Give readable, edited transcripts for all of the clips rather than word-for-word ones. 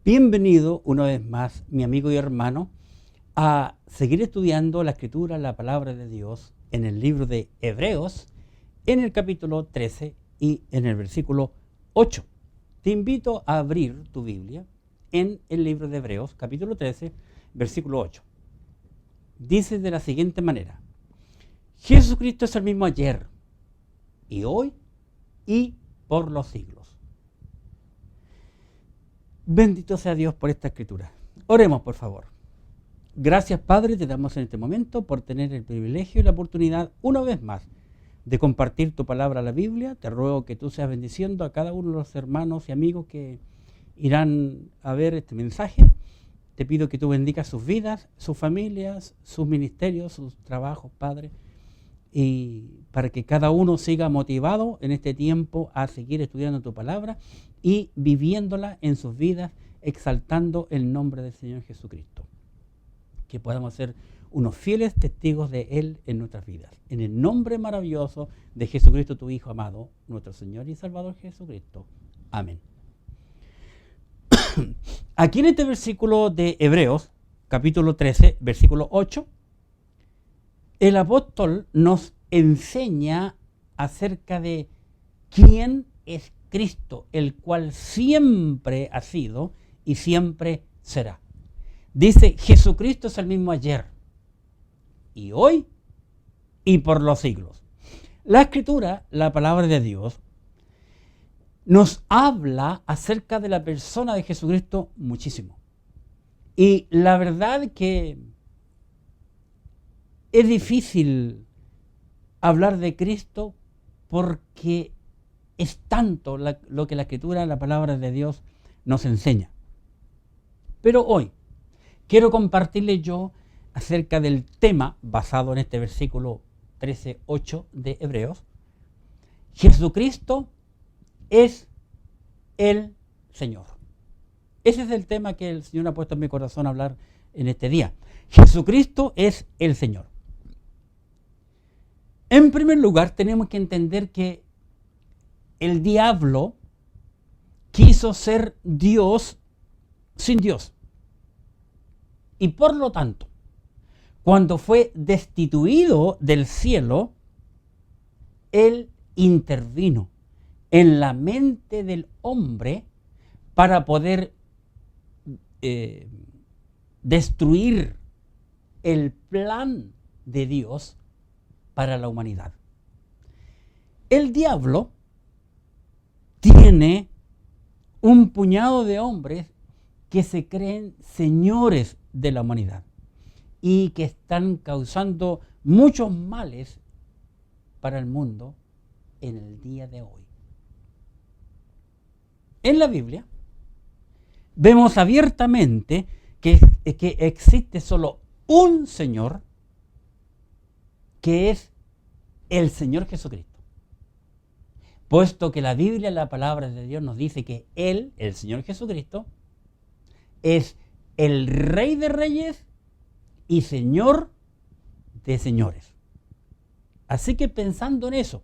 Bienvenido una vez más, mi amigo y hermano, a seguir estudiando la Escritura, la Palabra de Dios, en el libro de Hebreos, en el capítulo 13 y en el versículo 8. Te invito a abrir tu Biblia en el libro de Hebreos, capítulo 13, versículo 8. Dice de la siguiente manera: Jesucristo es el mismo ayer y hoy y por los siglos. Bendito sea Dios por esta escritura. Oremos, por favor. Gracias, Padre, te damos en este momento por tener el privilegio y la oportunidad, una vez más, de compartir tu palabra, la Biblia. Te ruego que tú seas bendiciendo a cada uno de los hermanos y amigos que irán a ver este mensaje. Te pido que tú bendigas sus vidas, sus familias, sus ministerios, sus trabajos, Padre, y para que cada uno siga motivado en este tiempo a seguir estudiando tu palabra y viviéndola en sus vidas, exaltando el nombre del Señor Jesucristo. Que podamos ser unos fieles testigos de Él en nuestras vidas. En el nombre maravilloso de Jesucristo, tu Hijo amado, nuestro Señor y Salvador Jesucristo. Amén. Aquí en este versículo de Hebreos, capítulo 13, versículo 8, el apóstol nos enseña acerca de quién es Cristo, el cual siempre ha sido y siempre será. Dice, Jesucristo es el mismo ayer y hoy y por los siglos. La Escritura, la palabra de Dios, nos habla acerca de la persona de Jesucristo muchísimo. Y la verdad que es difícil hablar de Cristo porque es tanto lo que la Escritura, la palabra de Dios, nos enseña. Pero hoy quiero compartirles yo acerca del tema basado en este versículo 13:8 de Hebreos. Jesucristo es el Señor. Ese es el tema que el Señor ha puesto en mi corazón a hablar en este día. Jesucristo es el Señor. En primer lugar, tenemos que entender que el diablo quiso ser Dios sin Dios. Y por lo tanto, cuando fue destituido del cielo, él intervino en la mente del hombre para poder destruir el plan de Dios para la humanidad. El diablo tiene un puñado de hombres que se creen señores de la humanidad y que están causando muchos males para el mundo en el día de hoy. En la Biblia vemos abiertamente que existe solo un Señor, que es el Señor Jesucristo. Puesto que la Biblia, la palabra de Dios, nos dice que Él, el Señor Jesucristo, es el Rey de Reyes y Señor de Señores. Así que pensando en eso,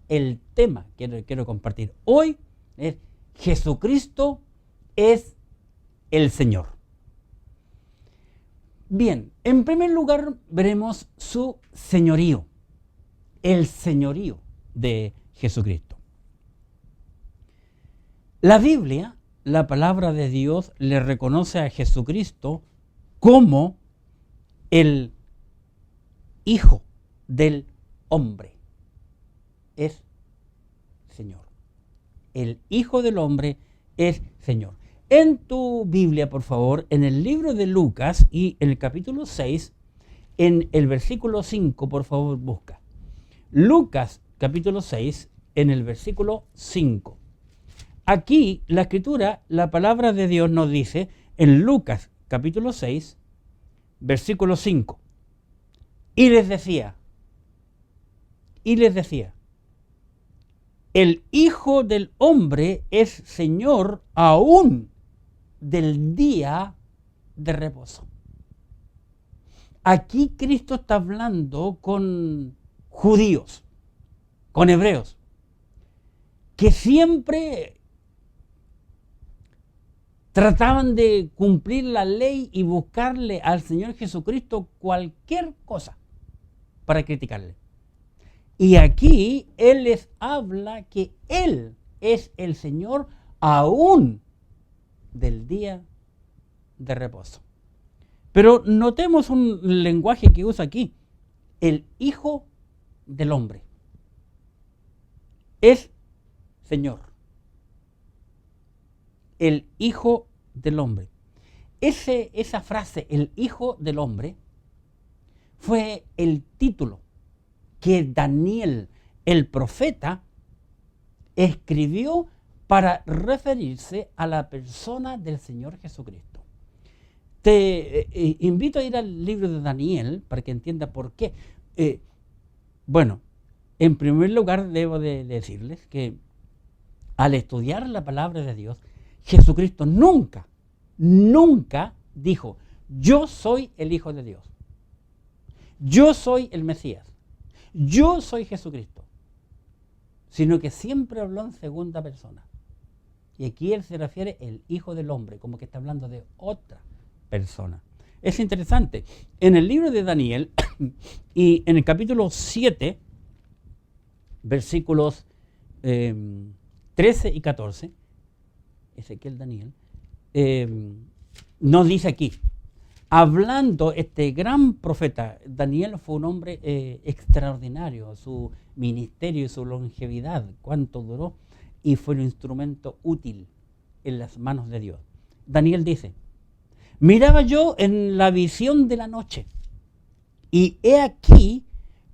el tema que quiero compartir hoy es Jesucristo es el Señor. Bien, en primer lugar veremos su señorío, el señorío de Jesucristo. La Biblia, la palabra de Dios, le reconoce a Jesucristo como el Hijo del Hombre. Es Señor. El Hijo del Hombre es Señor. En tu Biblia, por favor, en el libro de Lucas y en el capítulo 6, en el versículo 5, por favor, busca. Lucas, capítulo 6, en el versículo 5. Aquí la Escritura, la palabra de Dios nos dice, en Lucas, capítulo 6, versículo 5. Y les decía, el Hijo del Hombre es Señor aún del día de reposo. Aquí Cristo está hablando con judíos, con hebreos, que siempre Trataban de cumplir la ley y buscarle al Señor Jesucristo cualquier cosa para criticarle. Y aquí Él les habla que Él es el Señor aún del día de reposo. Pero notemos un lenguaje que usa aquí. El Hijo del Hombre es Señor. El Hijo del Hombre. Esa frase, el Hijo del Hombre, fue el título que Daniel, el profeta, escribió para referirse a la persona del Señor Jesucristo. Te invito a ir al libro de Daniel para que entienda por qué. Bueno, en primer lugar debo de decirles que al estudiar la palabra de Dios, Jesucristo nunca dijo, yo soy el Hijo de Dios, yo soy el Mesías, yo soy Jesucristo, sino que siempre habló en segunda persona. Y aquí Él se refiere el Hijo del Hombre, como que está hablando de otra persona. Es interesante. En el libro de Daniel y en el capítulo 7, versículos 13 y 14, Ezequiel, Daniel, nos dice aquí, hablando este gran profeta, Daniel fue un hombre extraordinario, su ministerio y su longevidad, cuánto duró, y fue un instrumento útil en las manos de Dios. Daniel dice, miraba yo en la visión de la noche, y he aquí,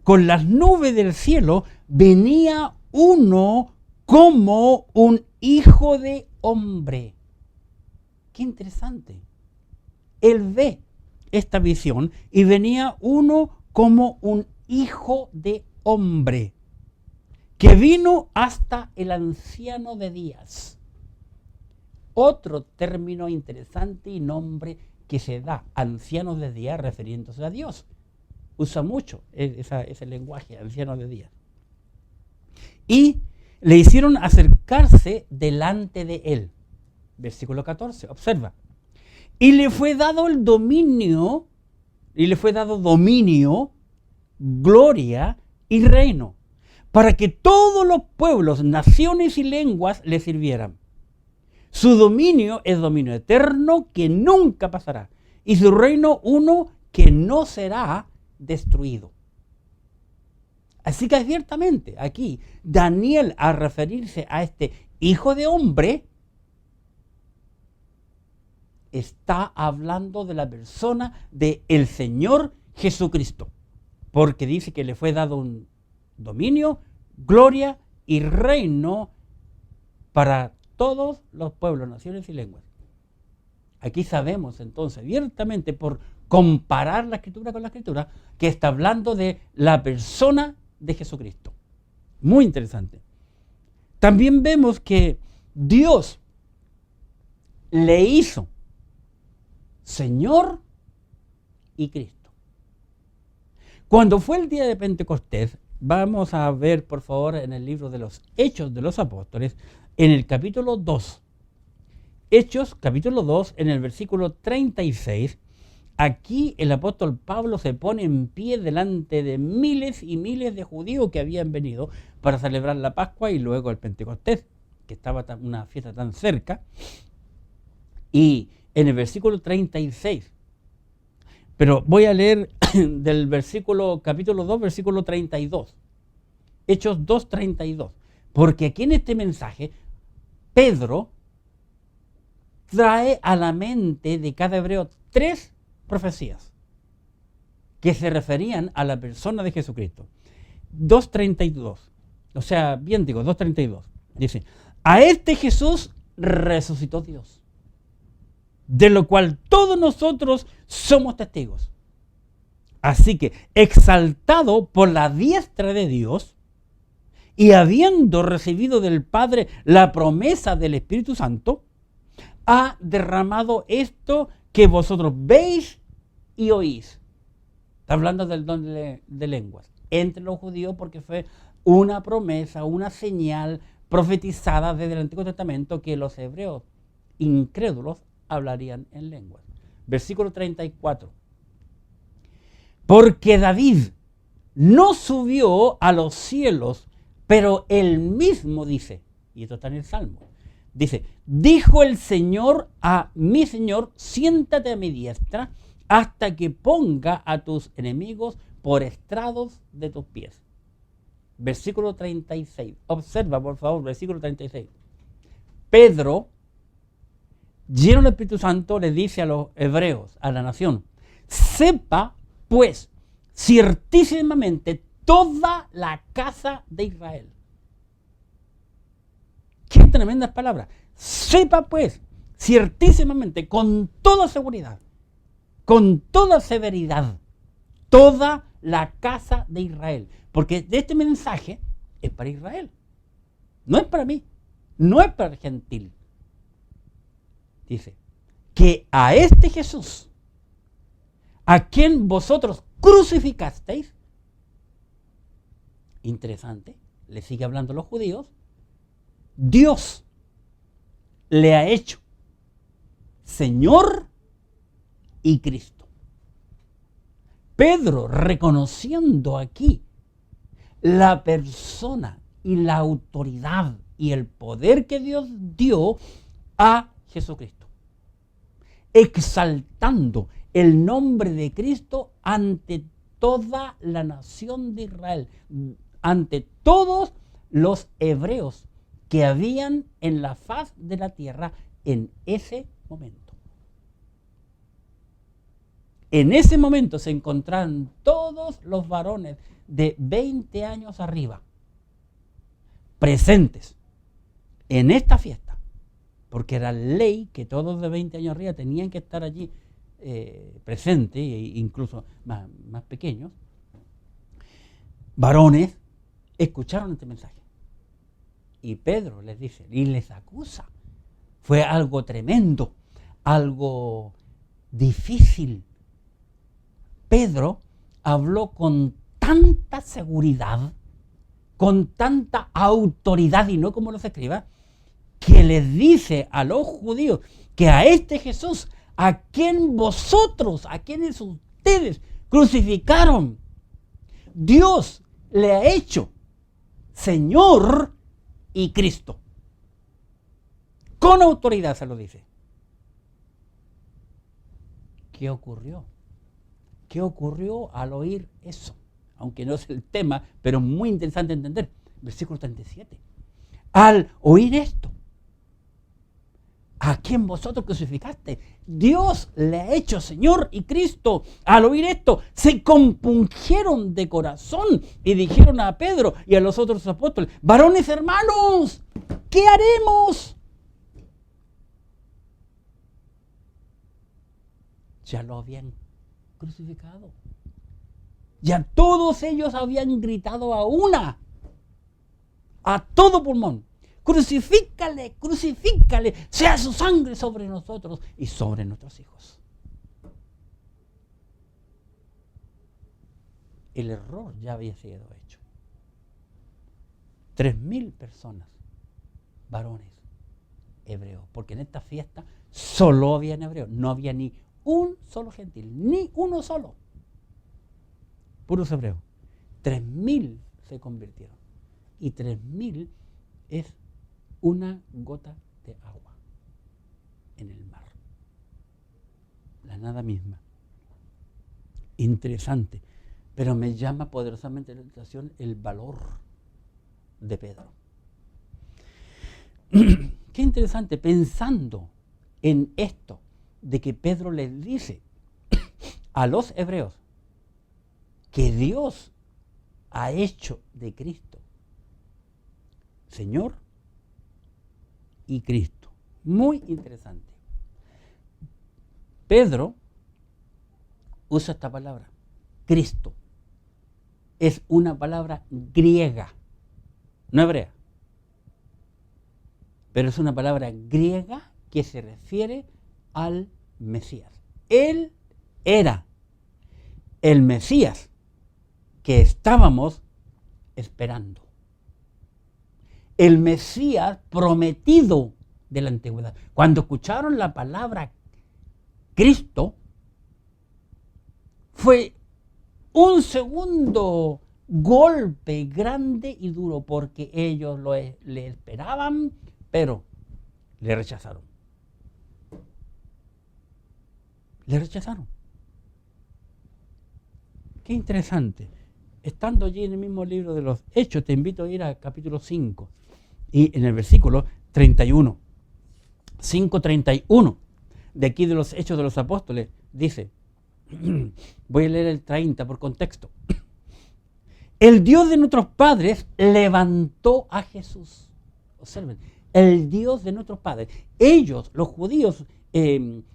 con las nubes del cielo, venía uno como un hijo de hombre. Qué interesante. Él ve esta visión y venía uno como un hijo de hombre, que vino hasta el anciano de días. Otro término interesante y nombre que se da, anciano de días, refiriéndose a Dios. Usa mucho ese lenguaje, anciano de días. Y le hicieron acercarse delante de él. Versículo 14, observa. Y le fue dado el dominio, gloria y reino, para que todos los pueblos, naciones y lenguas le sirvieran. Su dominio es dominio eterno que nunca pasará, y su reino uno que no será destruido. Así que abiertamente aquí Daniel, al referirse a este hijo de hombre, está hablando de la persona del Señor Jesucristo, porque dice que le fue dado un dominio, gloria y reino para todos los pueblos, naciones y lenguas. Aquí sabemos entonces abiertamente, por comparar la Escritura con la Escritura, que está hablando de la persona de Jesucristo. Muy interesante. También vemos que Dios le hizo Señor y Cristo. Cuando fue el día de Pentecostés, vamos a ver por favor en el libro de los Hechos de los Apóstoles, en el capítulo 2. Hechos, capítulo 2, en el versículo 36, aquí el apóstol Pablo se pone en pie delante de miles y miles de judíos que habían venido para celebrar la Pascua y luego el Pentecostés, que estaba una fiesta tan cerca. Y en el versículo 36, pero voy a leer del versículo, capítulo 2, versículo 32. Hechos 2, 32. Porque aquí en este mensaje, Pedro trae a la mente de cada hebreo 3 profecías que se referían a la persona de Jesucristo. 2.32, o sea, bien digo, 2.32, dice, a este Jesús resucitó Dios, de lo cual todos nosotros somos testigos. Así que, exaltado por la diestra de Dios, y habiendo recibido del Padre la promesa del Espíritu Santo, ha derramado esto que vosotros veis y oís. Está hablando del don de lenguas entre los judíos, porque fue una promesa, una señal profetizada desde el Antiguo Testamento que los hebreos incrédulos hablarían en lenguas. Versículo 34. Porque David no subió a los cielos, pero él mismo dice, y esto está en el Salmo, dice, dijo el Señor a mi Señor, siéntate a mi diestra hasta que ponga a tus enemigos por estrados de tus pies. Versículo 36. Observa, por favor, versículo 36. Pedro, lleno del Espíritu Santo, le dice a los hebreos, a la nación, sepa, pues, ciertísimamente toda la casa de Israel. Qué tremendas palabras. Sepa, pues, ciertísimamente, con toda seguridad, con toda severidad, toda la casa de Israel. Porque este mensaje es para Israel. No es para mí. No es para el gentil. Dice, que a este Jesús, a quien vosotros crucificasteis, interesante, le sigue hablando a los judíos, Dios le ha hecho Señor y Cristo. Pedro, reconociendo aquí la persona y la autoridad y el poder que Dios dio a Jesucristo, exaltando el nombre de Cristo ante toda la nación de Israel, ante todos los hebreos que habían en la faz de la tierra en ese momento. En ese momento se encontraron todos los varones de 20 años arriba, presentes en esta fiesta, porque era ley que todos de 20 años arriba tenían que estar allí presentes, e incluso más pequeños. Varones escucharon este mensaje. Y Pedro les dice, y les acusa. Fue algo tremendo, algo difícil. Pedro habló con tanta seguridad, con tanta autoridad, y no como los escribas, que les dice a los judíos que a este Jesús, a quien vosotros, a quienes ustedes crucificaron, Dios le ha hecho Señor y Cristo. Con autoridad se lo dice. ¿Qué ocurrió? ¿Qué ocurrió al oír eso? Aunque no es el tema, pero es muy interesante entender. Versículo 37. Al oír esto, a quien vosotros crucificaste, Dios le ha hecho Señor y Cristo. Al oír esto, se compungieron de corazón y dijeron a Pedro y a los otros apóstoles, varones hermanos, ¿qué haremos? Ya lo habían crucificado. Ya todos ellos habían gritado a una, a todo pulmón, crucifícale, crucifícale, sea su sangre sobre nosotros y sobre nuestros hijos. El error ya había sido hecho. 3.000 personas, varones hebreos, porque en esta fiesta solo habían hebreos, no había ni un solo gentil, ni uno solo. Puros hebreos. 3.000 se convirtieron. Y 3.000 es una gota de agua en el mar. La nada misma. Interesante. Pero me llama poderosamente la atención el valor de Pedro. Qué interesante, pensando en esto, de que Pedro les dice a los hebreos que Dios ha hecho de Cristo Señor y Cristo. Muy interesante. Pedro usa esta palabra, Cristo. Es una palabra griega, no hebrea, pero es una palabra griega que se refiere al Mesías. Él era el Mesías que estábamos esperando. El Mesías prometido de la antigüedad. Cuando escucharon la palabra Cristo, fue un segundo golpe grande y duro porque ellos le esperaban, pero le rechazaron. Le rechazaron. Qué interesante. Estando allí en el mismo libro de los Hechos, te invito a ir al capítulo 5 y en el versículo 31. 5:31 de aquí de los Hechos de los Apóstoles dice, voy a leer el 30 por contexto. El Dios de nuestros padres levantó a Jesús. Observen, el Dios de nuestros padres. Ellos, los judíos,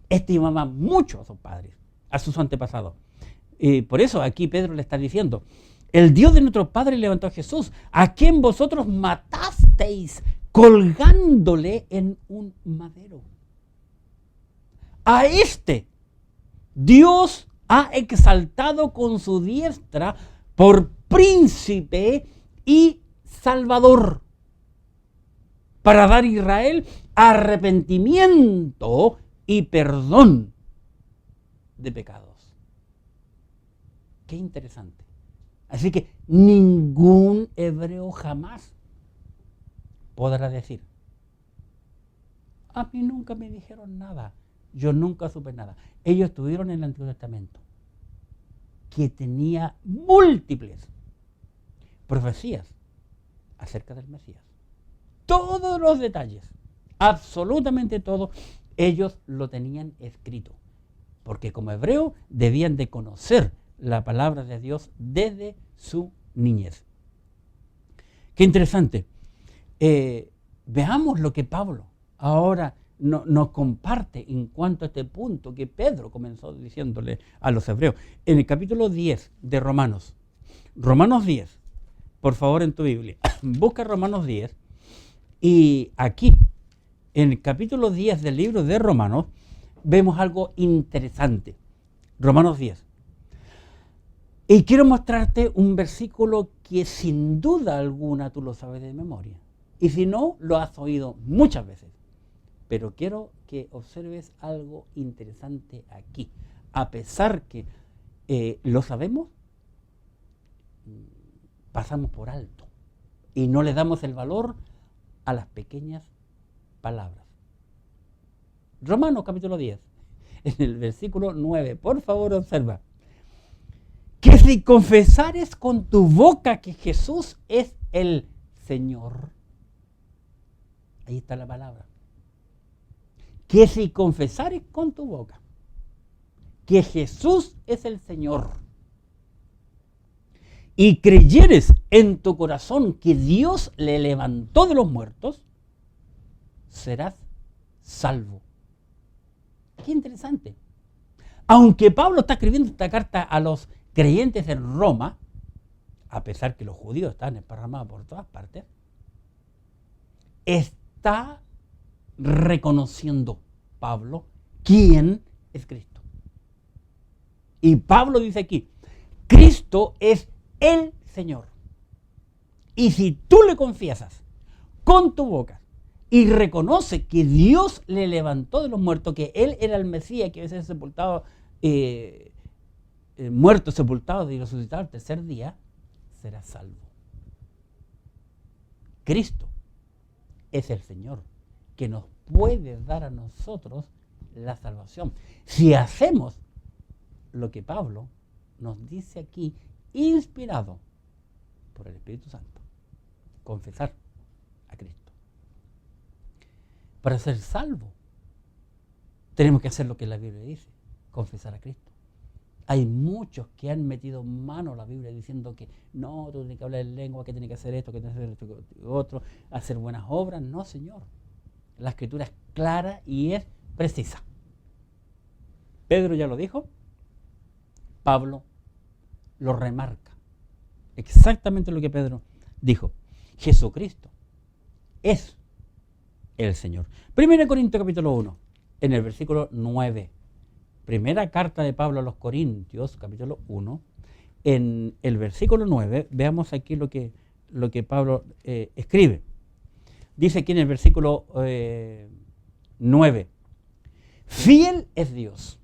estimaban mucho a sus padres, a sus antepasados. Por eso aquí Pedro le está diciendo, el Dios de nuestros padres levantó a Jesús, a quien vosotros matasteis colgándole en un madero. A este Dios ha exaltado con su diestra por príncipe y salvador, para dar a Israel arrepentimiento y perdón de pecados. Qué interesante. Así que ningún hebreo jamás podrá decir, a mí nunca me dijeron nada, yo nunca supe nada. Ellos estuvieron en el Antiguo Testamento, que tenía múltiples profecías acerca del Mesías. Todos los detalles, absolutamente todo, ellos lo tenían escrito, porque como hebreo debían de conocer la palabra de Dios desde su niñez. Qué interesante. Veamos lo que Pablo ahora nos comparte en cuanto a este punto que Pedro comenzó diciéndole a los hebreos. En el capítulo 10 de Romanos, Romanos 10, por favor en tu Biblia, busca Romanos 10 y aquí, en el capítulo 10 del libro de Romanos, vemos algo interesante. Romanos 10. Y quiero mostrarte un versículo que sin duda alguna tú lo sabes de memoria. Y si no, lo has oído muchas veces. Pero quiero que observes algo interesante aquí. A pesar que lo sabemos, pasamos por alto. Y no le damos el valor a las pequeñas palabras. Romanos capítulo 10, en el versículo 9. Por favor, observa. Que si confesares con tu boca que Jesús es el Señor. Ahí está la palabra. Que si confesares con tu boca que Jesús es el Señor y creyeres en tu corazón que Dios le levantó de los muertos, serás salvo. Qué interesante. Aunque Pablo está escribiendo esta carta a los creyentes en Roma, a pesar que los judíos están esparramados por todas partes, está reconociendo Pablo quién es Cristo. Y Pablo dice aquí, Cristo es el Señor. Y si tú le confiesas con tu boca y reconoce que Dios le levantó de los muertos, que Él era el Mesías que iba a ser sepultado, muerto, sepultado y resucitado al tercer día, serás salvo. Cristo es el Señor que nos puede dar a nosotros la salvación. Si hacemos lo que Pablo nos dice aquí, inspirado por el Espíritu Santo, confesar a Cristo. Para ser salvo, tenemos que hacer lo que la Biblia dice, confesar a Cristo. Hay muchos que han metido mano a la Biblia diciendo que no, tú tienes que hablar en lengua, que tienes que hacer esto, que tienes que hacer esto, que otro, hacer buenas obras. No, Señor. La Escritura es clara y es precisa. Pedro ya lo dijo, Pablo lo remarca. Exactamente lo que Pedro dijo. Jesucristo es el Señor. 1 Corintios capítulo 1, en el versículo 9. Primera carta de Pablo a los Corintios, capítulo 1, en el versículo 9, veamos aquí lo que Pablo escribe. Dice aquí en el versículo 9, fiel es Dios,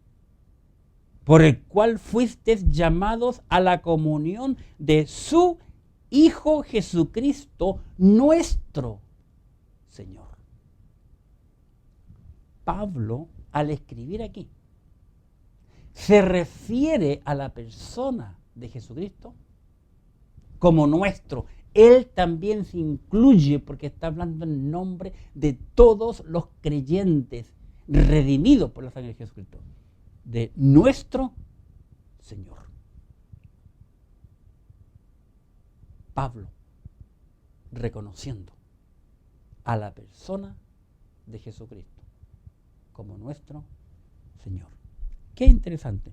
por el cual fuisteis llamados a la comunión de su Hijo Jesucristo, nuestro Señor. Pablo, al escribir aquí, se refiere a la persona de Jesucristo como nuestro. Él también se incluye porque está hablando en nombre de todos los creyentes redimidos por la sangre de Jesucristo, de nuestro Señor. Pablo, reconociendo a la persona de Jesucristo como nuestro Señor. Qué interesante.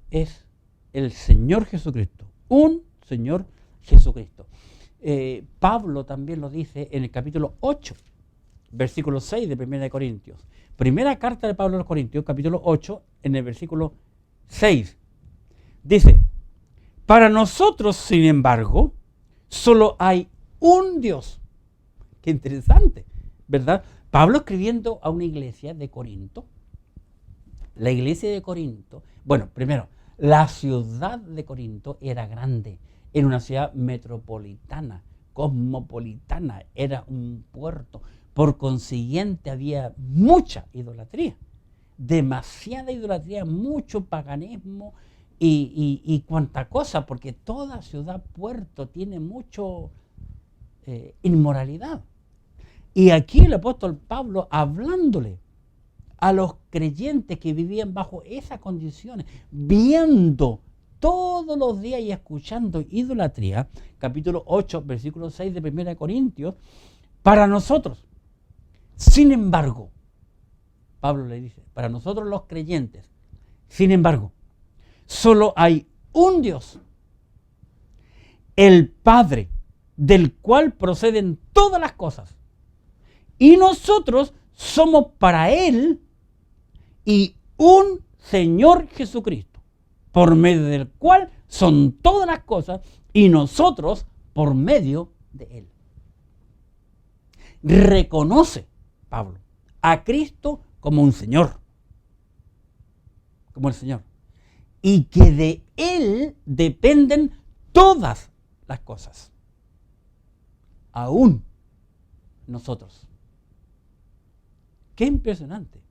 Es el Señor Jesucristo, un Señor Jesucristo. Pablo también lo dice en el capítulo 8, versículo 6 de 1 de Corintios. Primera carta de Pablo a los Corintios, capítulo 8, en el versículo 6. Dice, para nosotros, sin embargo, solo hay un Dios. Qué interesante, ¿verdad? Pablo escribiendo a una iglesia de Corinto. La iglesia de Corinto, bueno, primero, la ciudad de Corinto era grande, era una ciudad metropolitana, cosmopolitana, era un puerto. Por consiguiente había mucha idolatría, demasiada idolatría, mucho paganismo y cuanta cosa, porque toda ciudad puerto tiene mucho inmoralidad. Y aquí el apóstol Pablo, hablándole a los creyentes que vivían bajo esas condiciones, viendo todos los días y escuchando idolatría, capítulo 8, versículo 6 de 1 Corintios, para nosotros, sin embargo, Pablo le dice, para nosotros los creyentes, sin embargo, solo hay un Dios, el Padre, del cual proceden todas las cosas, y nosotros somos para Él y un Señor Jesucristo, por medio del cual son todas las cosas y nosotros por medio de Él. Reconoce Pablo a Cristo como un Señor, como el Señor, y que de Él dependen todas las cosas, aún nosotros. Qué impresionante.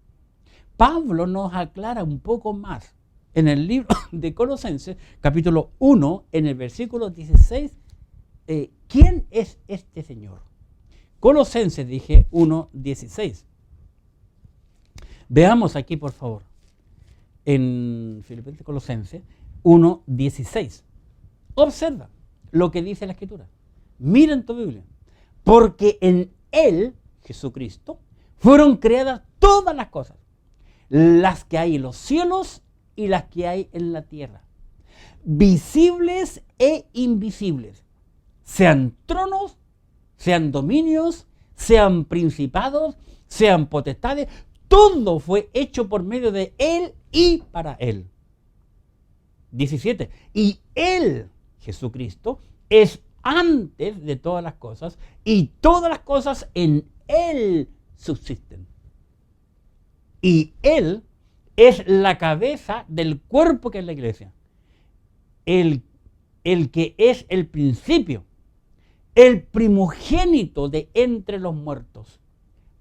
Pablo nos aclara un poco más en el libro de Colosenses, capítulo 1, en el versículo 16, ¿quién es este Señor? Colosenses, dije, 1, 16. Veamos aquí, por favor, en Filipenses Colosenses 1, 16. Observa lo que dice la Escritura. Mira en tu Biblia. Porque en Él, Jesucristo, fueron creadas todas las cosas, las que hay en los cielos y las que hay en la tierra, visibles e invisibles, sean tronos, sean dominios, sean principados, sean potestades, todo fue hecho por medio de Él y para Él. 17. Y Él, Jesucristo, es antes de todas las cosas y todas las cosas en Él subsisten. Y Él es la cabeza del cuerpo que es la iglesia. El que es el principio, el primogénito de entre los muertos,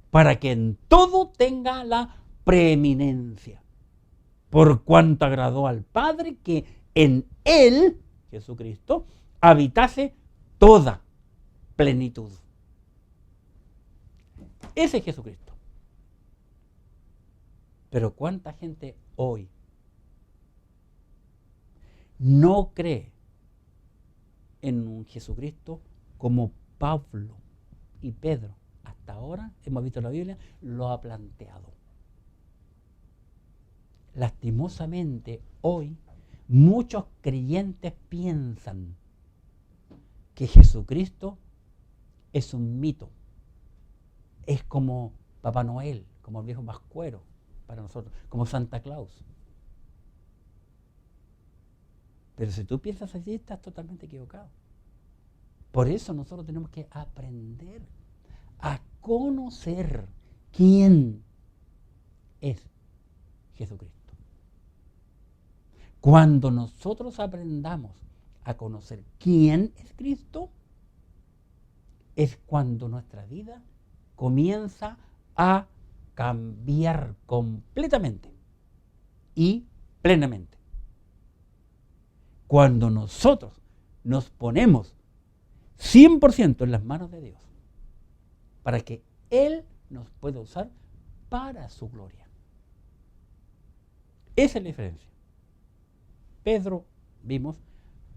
para que en todo tenga la preeminencia. Por cuanto agradó al Padre que en Él, Jesucristo, habitase toda plenitud. Ese es Jesucristo. Pero ¿cuánta gente hoy no cree en un Jesucristo como Pablo y Pedro? Hasta ahora, hemos visto en la Biblia, lo ha planteado. Lastimosamente, hoy, muchos creyentes piensan que Jesucristo es un mito. Es como Papá Noel, como el viejo Pascuero para nosotros, como Santa Claus. Pero si tú piensas así, estás totalmente equivocado. Por eso nosotros tenemos que aprender a conocer quién es Jesucristo. Cuando nosotros aprendamos a conocer quién es Cristo, es cuando nuestra vida comienza a cambiar completamente y plenamente. Cuando nosotros nos ponemos 100% en las manos de Dios para que Él nos pueda usar para su gloria. Esa es la diferencia. Pedro vimos,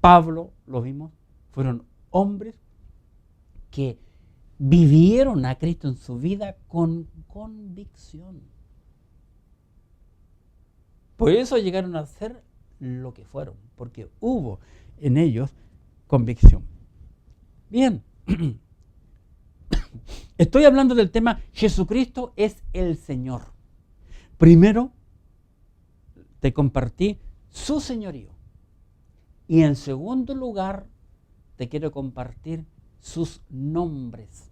Pablo lo vimos, fueron hombres que vivieron a Cristo en su vida con convicción. Por eso llegaron a ser lo que fueron, porque hubo en ellos convicción. Bien, estoy hablando del tema Jesucristo es el Señor. Primero te compartí su señorío y en segundo lugar te quiero compartir sus nombres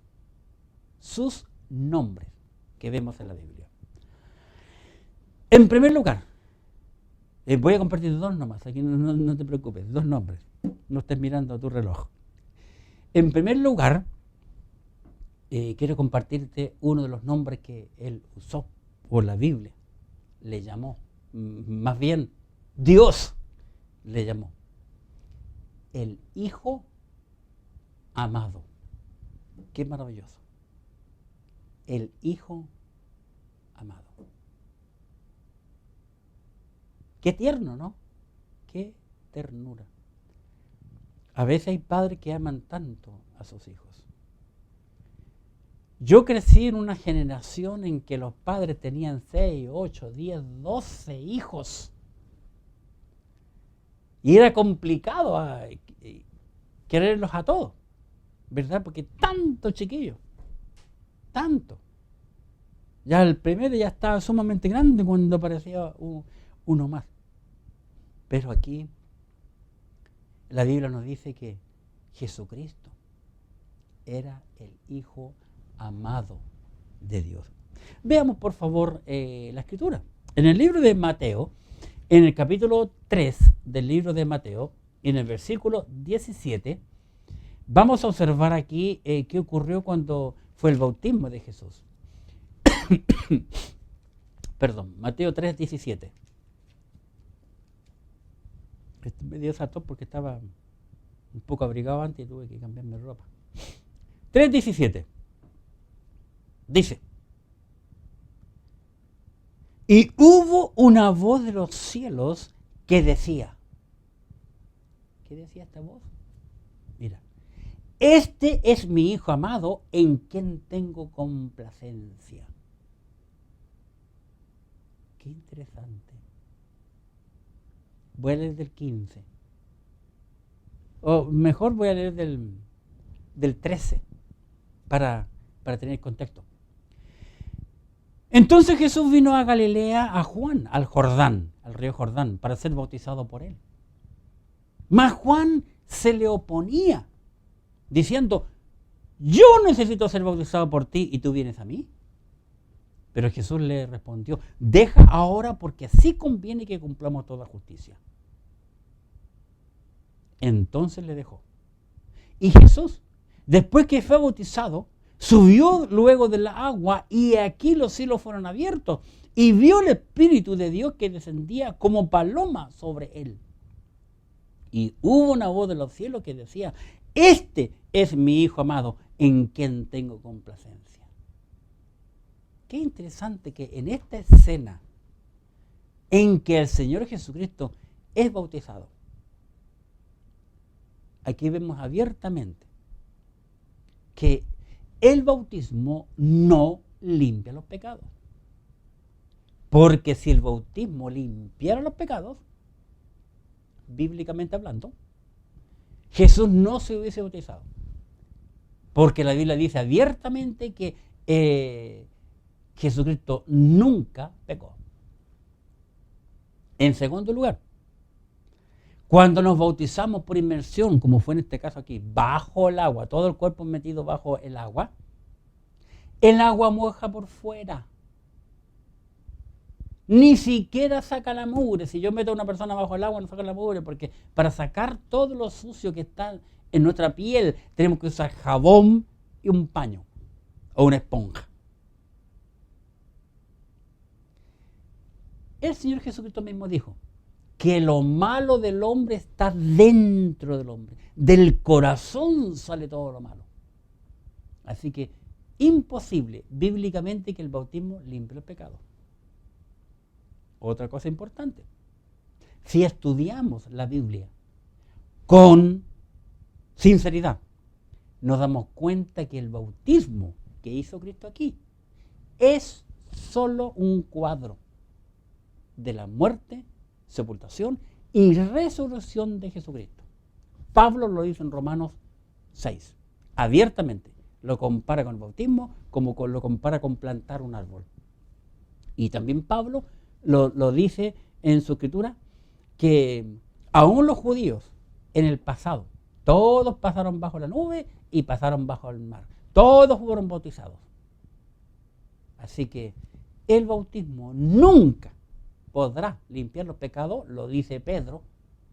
que vemos en la Biblia. En primer lugar, voy a compartir dos nomás, aquí no te preocupes, dos nombres, no estés mirando a tu reloj. En primer lugar, quiero compartirte uno de los nombres que él usó, o la Biblia le llamó, más bien Dios le llamó, el Hijo amado. Qué maravilloso. El Hijo amado. Qué tierno, ¿no? Qué ternura. A veces hay padres que aman tanto a sus hijos. Yo crecí en una generación en que los padres tenían 6, 8, 10, 12 hijos. Y era complicado quererlos a todos, ¿verdad? Porque tantos chiquillos, tanto. Ya el primero ya estaba sumamente grande cuando aparecía uno más. Pero aquí la Biblia nos dice que Jesucristo era el Hijo amado de Dios. Veamos por favor la Escritura. En el libro de Mateo, en el capítulo 3 del libro de Mateo, en el versículo 17, vamos a observar aquí qué ocurrió cuando fue el bautismo de Jesús. Perdón, Mateo 3, 17. Me dio esa tos porque estaba un poco abrigado antes y tuve que cambiarme de ropa. 3:17. Dice: y hubo una voz de los cielos que decía. ¿Qué decía esta voz? Mira: este es mi Hijo amado en quien tengo complacencia. Qué interesante. Voy a leer del 15. O mejor voy a leer del 13 para tener contexto. Entonces Jesús vino a Galilea, a Juan, al Jordán, al río Jordán, para ser bautizado por él. Mas Juan se le oponía, diciendo: yo necesito ser bautizado por ti y tú vienes a mí. Pero Jesús le respondió: deja ahora, porque así conviene que cumplamos toda justicia. Entonces le dejó. Y Jesús, después que fue bautizado, subió luego de la agua, y aquí los cielos fueron abiertos, y vio el Espíritu de Dios que descendía como paloma sobre él. Y hubo una voz de los cielos que decía: este es mi Hijo amado, en quien tengo complacencia. Qué interesante que en esta escena en que el Señor Jesucristo es bautizado, aquí vemos abiertamente que el bautismo no limpia los pecados. Porque si el bautismo limpiara los pecados, bíblicamente hablando, Jesús no se hubiese bautizado. Porque la Biblia dice abiertamente que Jesucristo nunca pecó. En segundo lugar, cuando nos bautizamos por inmersión, como fue en este caso aquí, bajo el agua, todo el cuerpo metido bajo el agua moja por fuera. Ni siquiera saca la mugre. Si yo meto a una persona bajo el agua, no saca la mugre, porque para sacar todo lo sucio que está en nuestra piel, tenemos que usar jabón y un paño o una esponja. El Señor Jesucristo mismo dijo que lo malo del hombre está dentro del hombre. Del corazón sale todo lo malo. Así que imposible bíblicamente que el bautismo limpie los pecados. Otra cosa importante, si estudiamos la Biblia con sinceridad, nos damos cuenta que el bautismo que hizo Cristo aquí es solo un cuadro de la muerte, sepultación y resurrección de Jesucristo. Pablo lo dice en Romanos 6, abiertamente. Lo compara con el bautismo como lo compara con plantar un árbol. Y también Pablo lo dice en su escritura, que aún los judíos en el pasado, todos pasaron bajo la nube y pasaron bajo el mar. Todos fueron bautizados. Así que el bautismo nunca podrá limpiar los pecados, lo dice Pedro,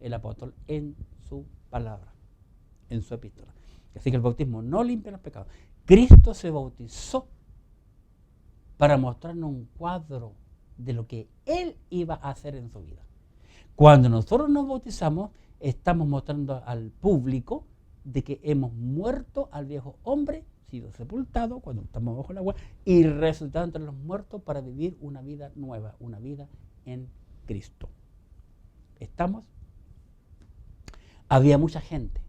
el apóstol, en su palabra, en su epístola. Así que el bautismo no limpia los pecados. Cristo se bautizó para mostrarnos un cuadro de lo que Él iba a hacer en su vida. Cuando nosotros nos bautizamos, estamos mostrando al público de que hemos muerto al viejo hombre, sido sepultado cuando estamos bajo el agua y resucitado entre los muertos para vivir una vida nueva, una vida en Cristo. ¿Estamos? Había mucha gente,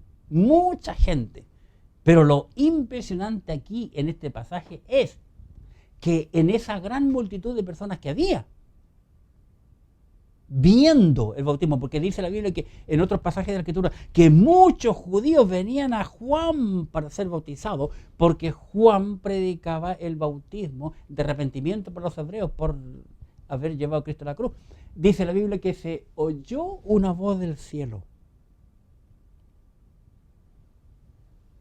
pero lo impresionante aquí en este pasaje es que en esa gran multitud de personas que había, viendo el bautismo, porque dice la Biblia que en otros pasajes de la Escritura que muchos judíos venían a Juan para ser bautizados, porque Juan predicaba el bautismo de arrepentimiento para los hebreos por haber llevado a Cristo a la cruz. Dice la Biblia que se oyó una voz del cielo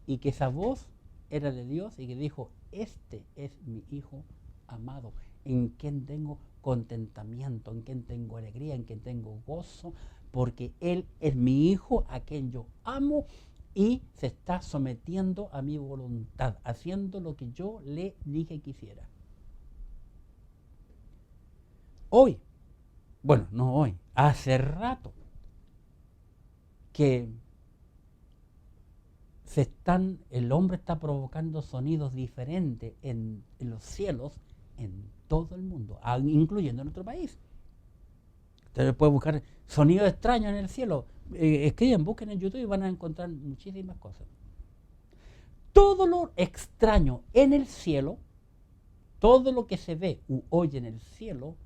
y que esa voz era de Dios y que dijo: este es mi Hijo amado, en quien tengo contentamiento, en quien tengo alegría, en quien tengo gozo, porque Él es mi Hijo a quien yo amo y se está sometiendo a mi voluntad, haciendo lo que yo le dije que hiciera. Hoy, bueno, no hoy, hace rato que el hombre está provocando sonidos diferentes en los cielos en todo el mundo, incluyendo en nuestro país. Ustedes pueden buscar sonidos extraños en el cielo. Escriben, busquen en YouTube y van a encontrar muchísimas cosas. Todo lo extraño en el cielo, todo lo que se ve u oye en el cielo,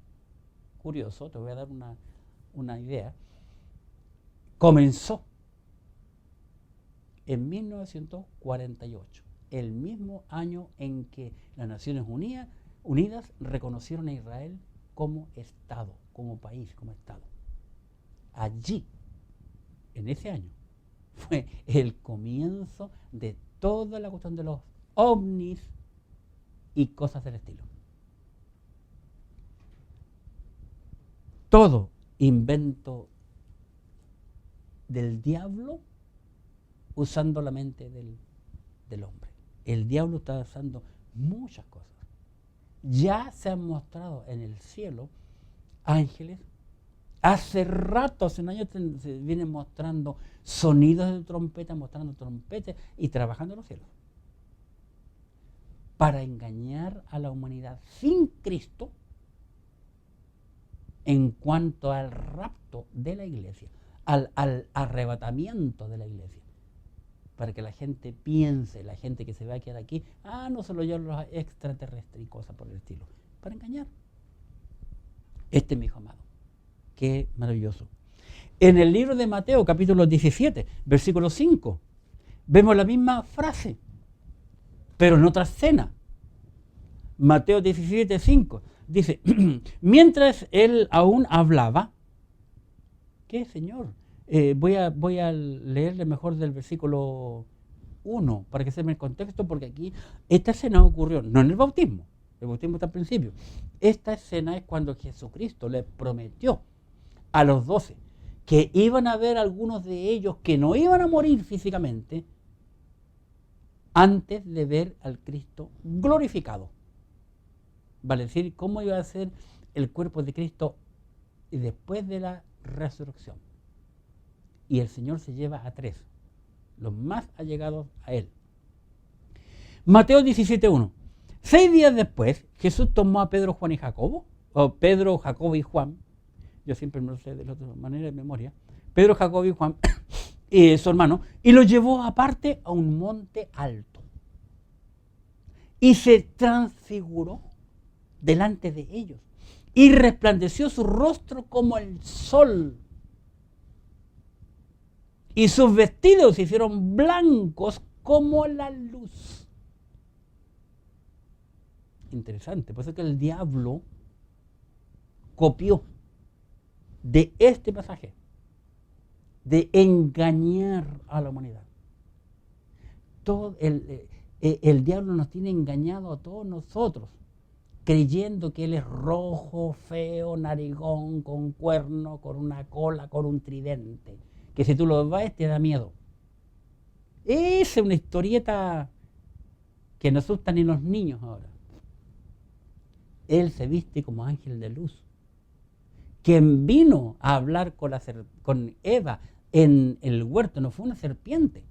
curioso, te voy a dar una idea, comenzó en 1948, el mismo año en que las Naciones Unidas reconocieron a Israel como Estado, como país, como Estado. Allí, en ese año, fue el comienzo de toda la cuestión de los ovnis y cosas del estilo. Todo invento del diablo usando la mente del hombre. El diablo está usando muchas cosas. Ya se han mostrado en el cielo ángeles. Hace rato, hace un año, se vienen mostrando sonidos de trompeta, mostrando trompetas y trabajando en los cielos. Para engañar a la humanidad sin Cristo en cuanto al rapto de la iglesia, al arrebatamiento de la iglesia. Para que la gente piense, la gente que se va a quedar aquí, no se lo llevan los extraterrestres y cosas por el estilo. Para engañar. Este es mi hijo amado. Qué maravilloso. En el libro de Mateo, capítulo 17, versículo 5, vemos la misma frase, pero en otra escena. Mateo 17, 5, dice, mientras él aún hablaba, ¿qué, Señor? Voy a leerle mejor del versículo 1 para que sepa el contexto, porque aquí esta escena ocurrió no en el bautismo, El bautismo está al principio. Esta escena es cuando Jesucristo les prometió a los 12 que iban a haber algunos de ellos que no iban a morir físicamente antes de ver al Cristo glorificado. Vale decir, cómo iba a ser el cuerpo de Cristo después de la resurrección. Y el Señor se lleva a 3, los más allegados a Él. Mateo 17:1. 6 días después, Jesús tomó a Pedro, Juan y Jacobo, o Pedro, Jacobo y Juan, yo siempre me lo sé de la otra manera de memoria, Pedro, Jacobo y Juan, su hermano, y los llevó aparte a un monte alto. Y se transfiguró delante de ellos, y resplandeció su rostro como el sol. Y sus vestidos se hicieron blancos como la luz. Interesante, por eso es que el diablo copió de este pasaje, de engañar a la humanidad. Todo el diablo nos tiene engañado a todos nosotros, creyendo que él es rojo, feo, narigón, con cuerno, con una cola, con un tridente, que si tú lo ves te da miedo. Esa es una historieta que no asustan ni los niños ahora. Él se viste como ángel de luz. Quien vino a hablar con Eva en el huerto no fue una serpiente,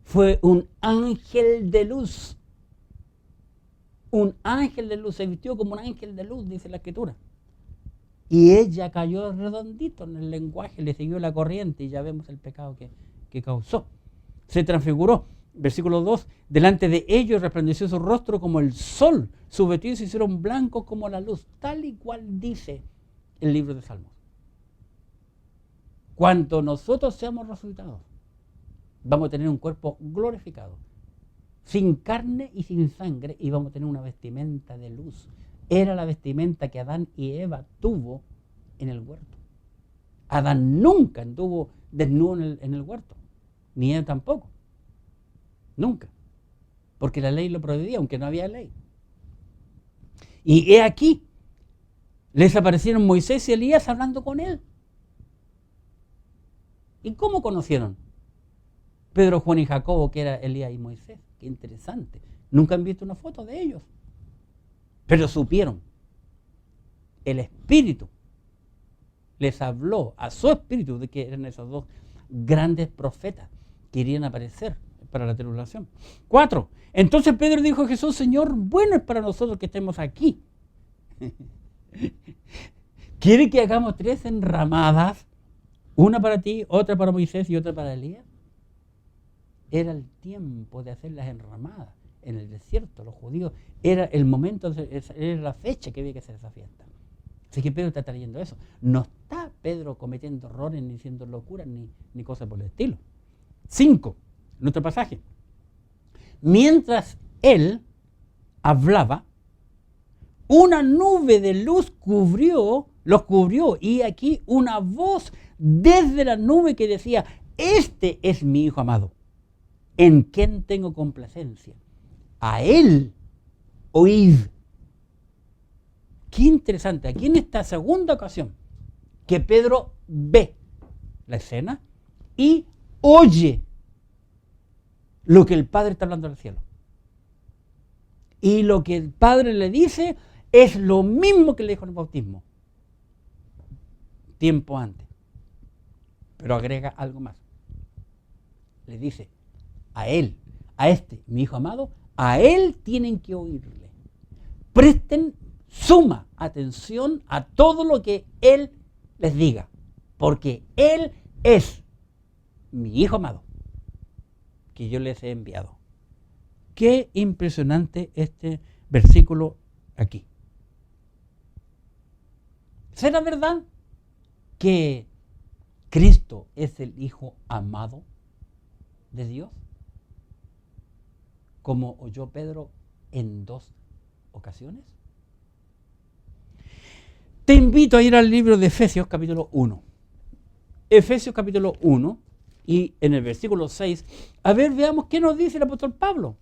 fue un ángel de luz. Un ángel de luz, se vistió como un ángel de luz, dice la Escritura. Y ella cayó redondito en el lenguaje, le siguió la corriente y ya vemos el pecado que causó. Se transfiguró. Versículo 2, delante de ellos resplandeció su rostro como el sol, sus vestidos se hicieron blancos como la luz, tal y cual dice el libro de Salmos. Cuando nosotros seamos resucitados, vamos a tener un cuerpo glorificado, sin carne y sin sangre, y vamos a tener una vestimenta de luz. Era la vestimenta que Adán y Eva tuvo en el huerto. Adán nunca anduvo desnudo en el huerto, ni Eva tampoco. Nunca. Porque la ley lo prohibía, aunque no había ley. Y he aquí, les aparecieron Moisés y Elías hablando con él. ¿Y cómo conocieron? Pedro, Juan y Jacobo, que era Elías y Moisés. Qué interesante. Nunca han visto una foto de ellos. Pero supieron. El Espíritu les habló a su espíritu de que eran esos dos grandes profetas que irían a aparecer para la tribulación. 4. Entonces Pedro dijo a Jesús: Señor, bueno es para nosotros que estemos aquí. ¿Quiere que hagamos 3 enramadas? Una para ti, otra para Moisés y otra para Elías. Era el tiempo de hacer las enramadas en el desierto. Los judíos, era el momento, era la fecha que había que hacer esa fiesta. Así que Pedro está trayendo eso. No está Pedro cometiendo errores, ni diciendo locuras, ni cosas por el estilo. 5. Nuestro pasaje. Mientras él hablaba, una nube de luz los cubrió, y aquí una voz desde la nube que decía: este es mi Hijo amado, en quien tengo complacencia. A él oíd. Qué interesante, aquí en esta segunda ocasión que Pedro ve la escena y oye lo que el Padre está hablando del cielo. Y lo que el Padre le dice es lo mismo que le dijo en el bautismo, tiempo antes. Pero agrega algo más. Le dice: a él, a este, mi Hijo amado, a él tienen que oírle. Presten suma atención a todo lo que él les diga, porque él es mi Hijo amado, que yo les he enviado. Qué impresionante este versículo aquí. ¿Será verdad que Cristo es el Hijo amado de Dios? Como oyó Pedro en 2 ocasiones. Te invito a ir al libro de Efesios capítulo 1. Efesios capítulo 1, y en el versículo 6, a ver, veamos qué nos dice el apóstol Pablo.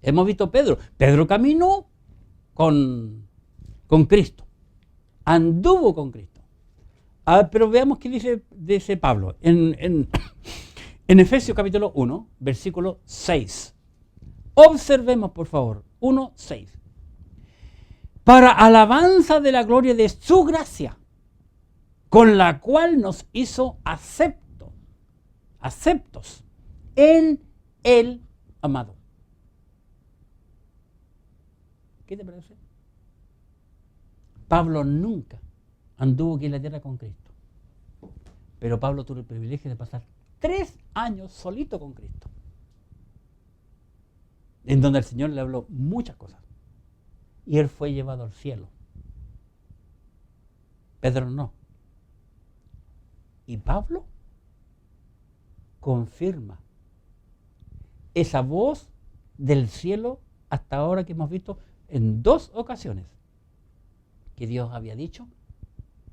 Hemos visto Pedro. Pedro caminó con Cristo. Anduvo con Cristo. Pero veamos qué dice Pablo en Efesios capítulo 1, versículo 6. Observemos, por favor, 1:6. Para alabanza de la gloria de su gracia, con la cual nos hizo aceptos en el amado. ¿Qué te parece? Pablo nunca anduvo aquí en la tierra con Cristo. Pero Pablo tuvo el privilegio de pasar 3 años solito con Cristo, en donde el Señor le habló muchas cosas. Y él fue llevado al cielo. Pedro no. Y Pablo confirma esa voz del cielo hasta ahora que hemos visto en 2 ocasiones, que Dios había dicho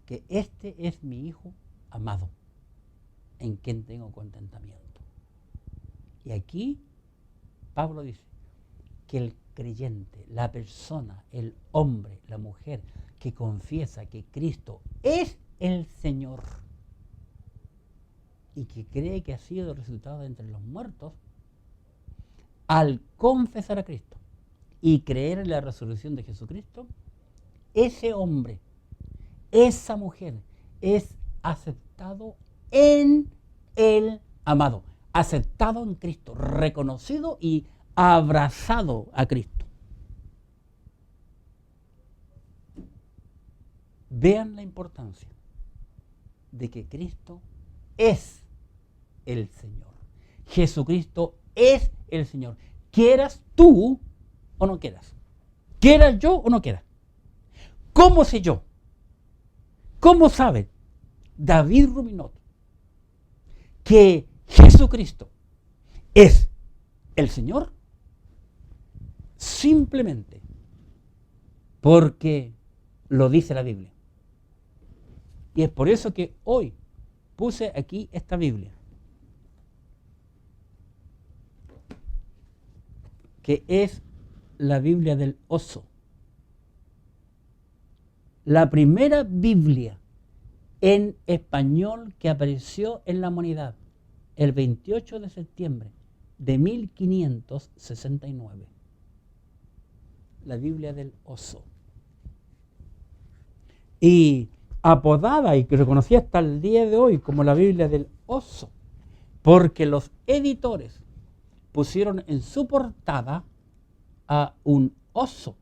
que este es mi Hijo amado, en quien tengo contentamiento. Y aquí Pablo dice que el creyente, la persona, el hombre, la mujer que confiesa que Cristo es el Señor y que cree que ha sido resucitado de entre los muertos, al confesar a Cristo y creer en la resurrección de Jesucristo, ese hombre, esa mujer es aceptado en el amado, aceptado en Cristo, reconocido y abrazado a Cristo. Vean la importancia de que Cristo es el Señor. Jesucristo es el Señor. Quieras tú o no quieras. Quieras yo o no quiera. ¿Cómo sé yo? ¿Cómo sabe David Ruminot que Jesucristo es el Señor? Simplemente porque lo dice la Biblia. Y es por eso que hoy puse aquí esta Biblia, que es la Biblia del oso. La primera Biblia en español que apareció en la humanidad el 28 de septiembre de 1569. La Biblia del oso. Y apodada y que reconocía hasta el día de hoy como la Biblia del oso, porque los editores pusieron en su portada a un oso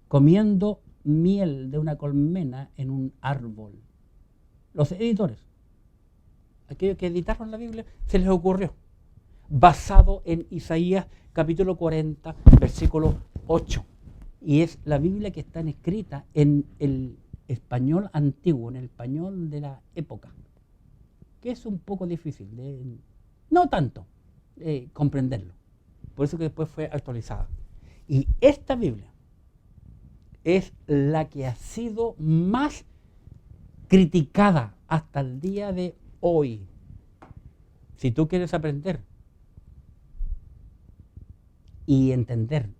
comiendo miel de una colmena en un árbol. Los editores, aquellos que editaron la Biblia, se les ocurrió, basado en Isaías capítulo 40, versículo 8. Y es la Biblia que está escrita en el español antiguo, en el español de la época, que es un poco difícil, no tanto, comprenderlo. Por eso que después fue actualizada. Y esta Biblia es la que ha sido más criticada hasta el día de hoy. Si tú quieres aprender y entender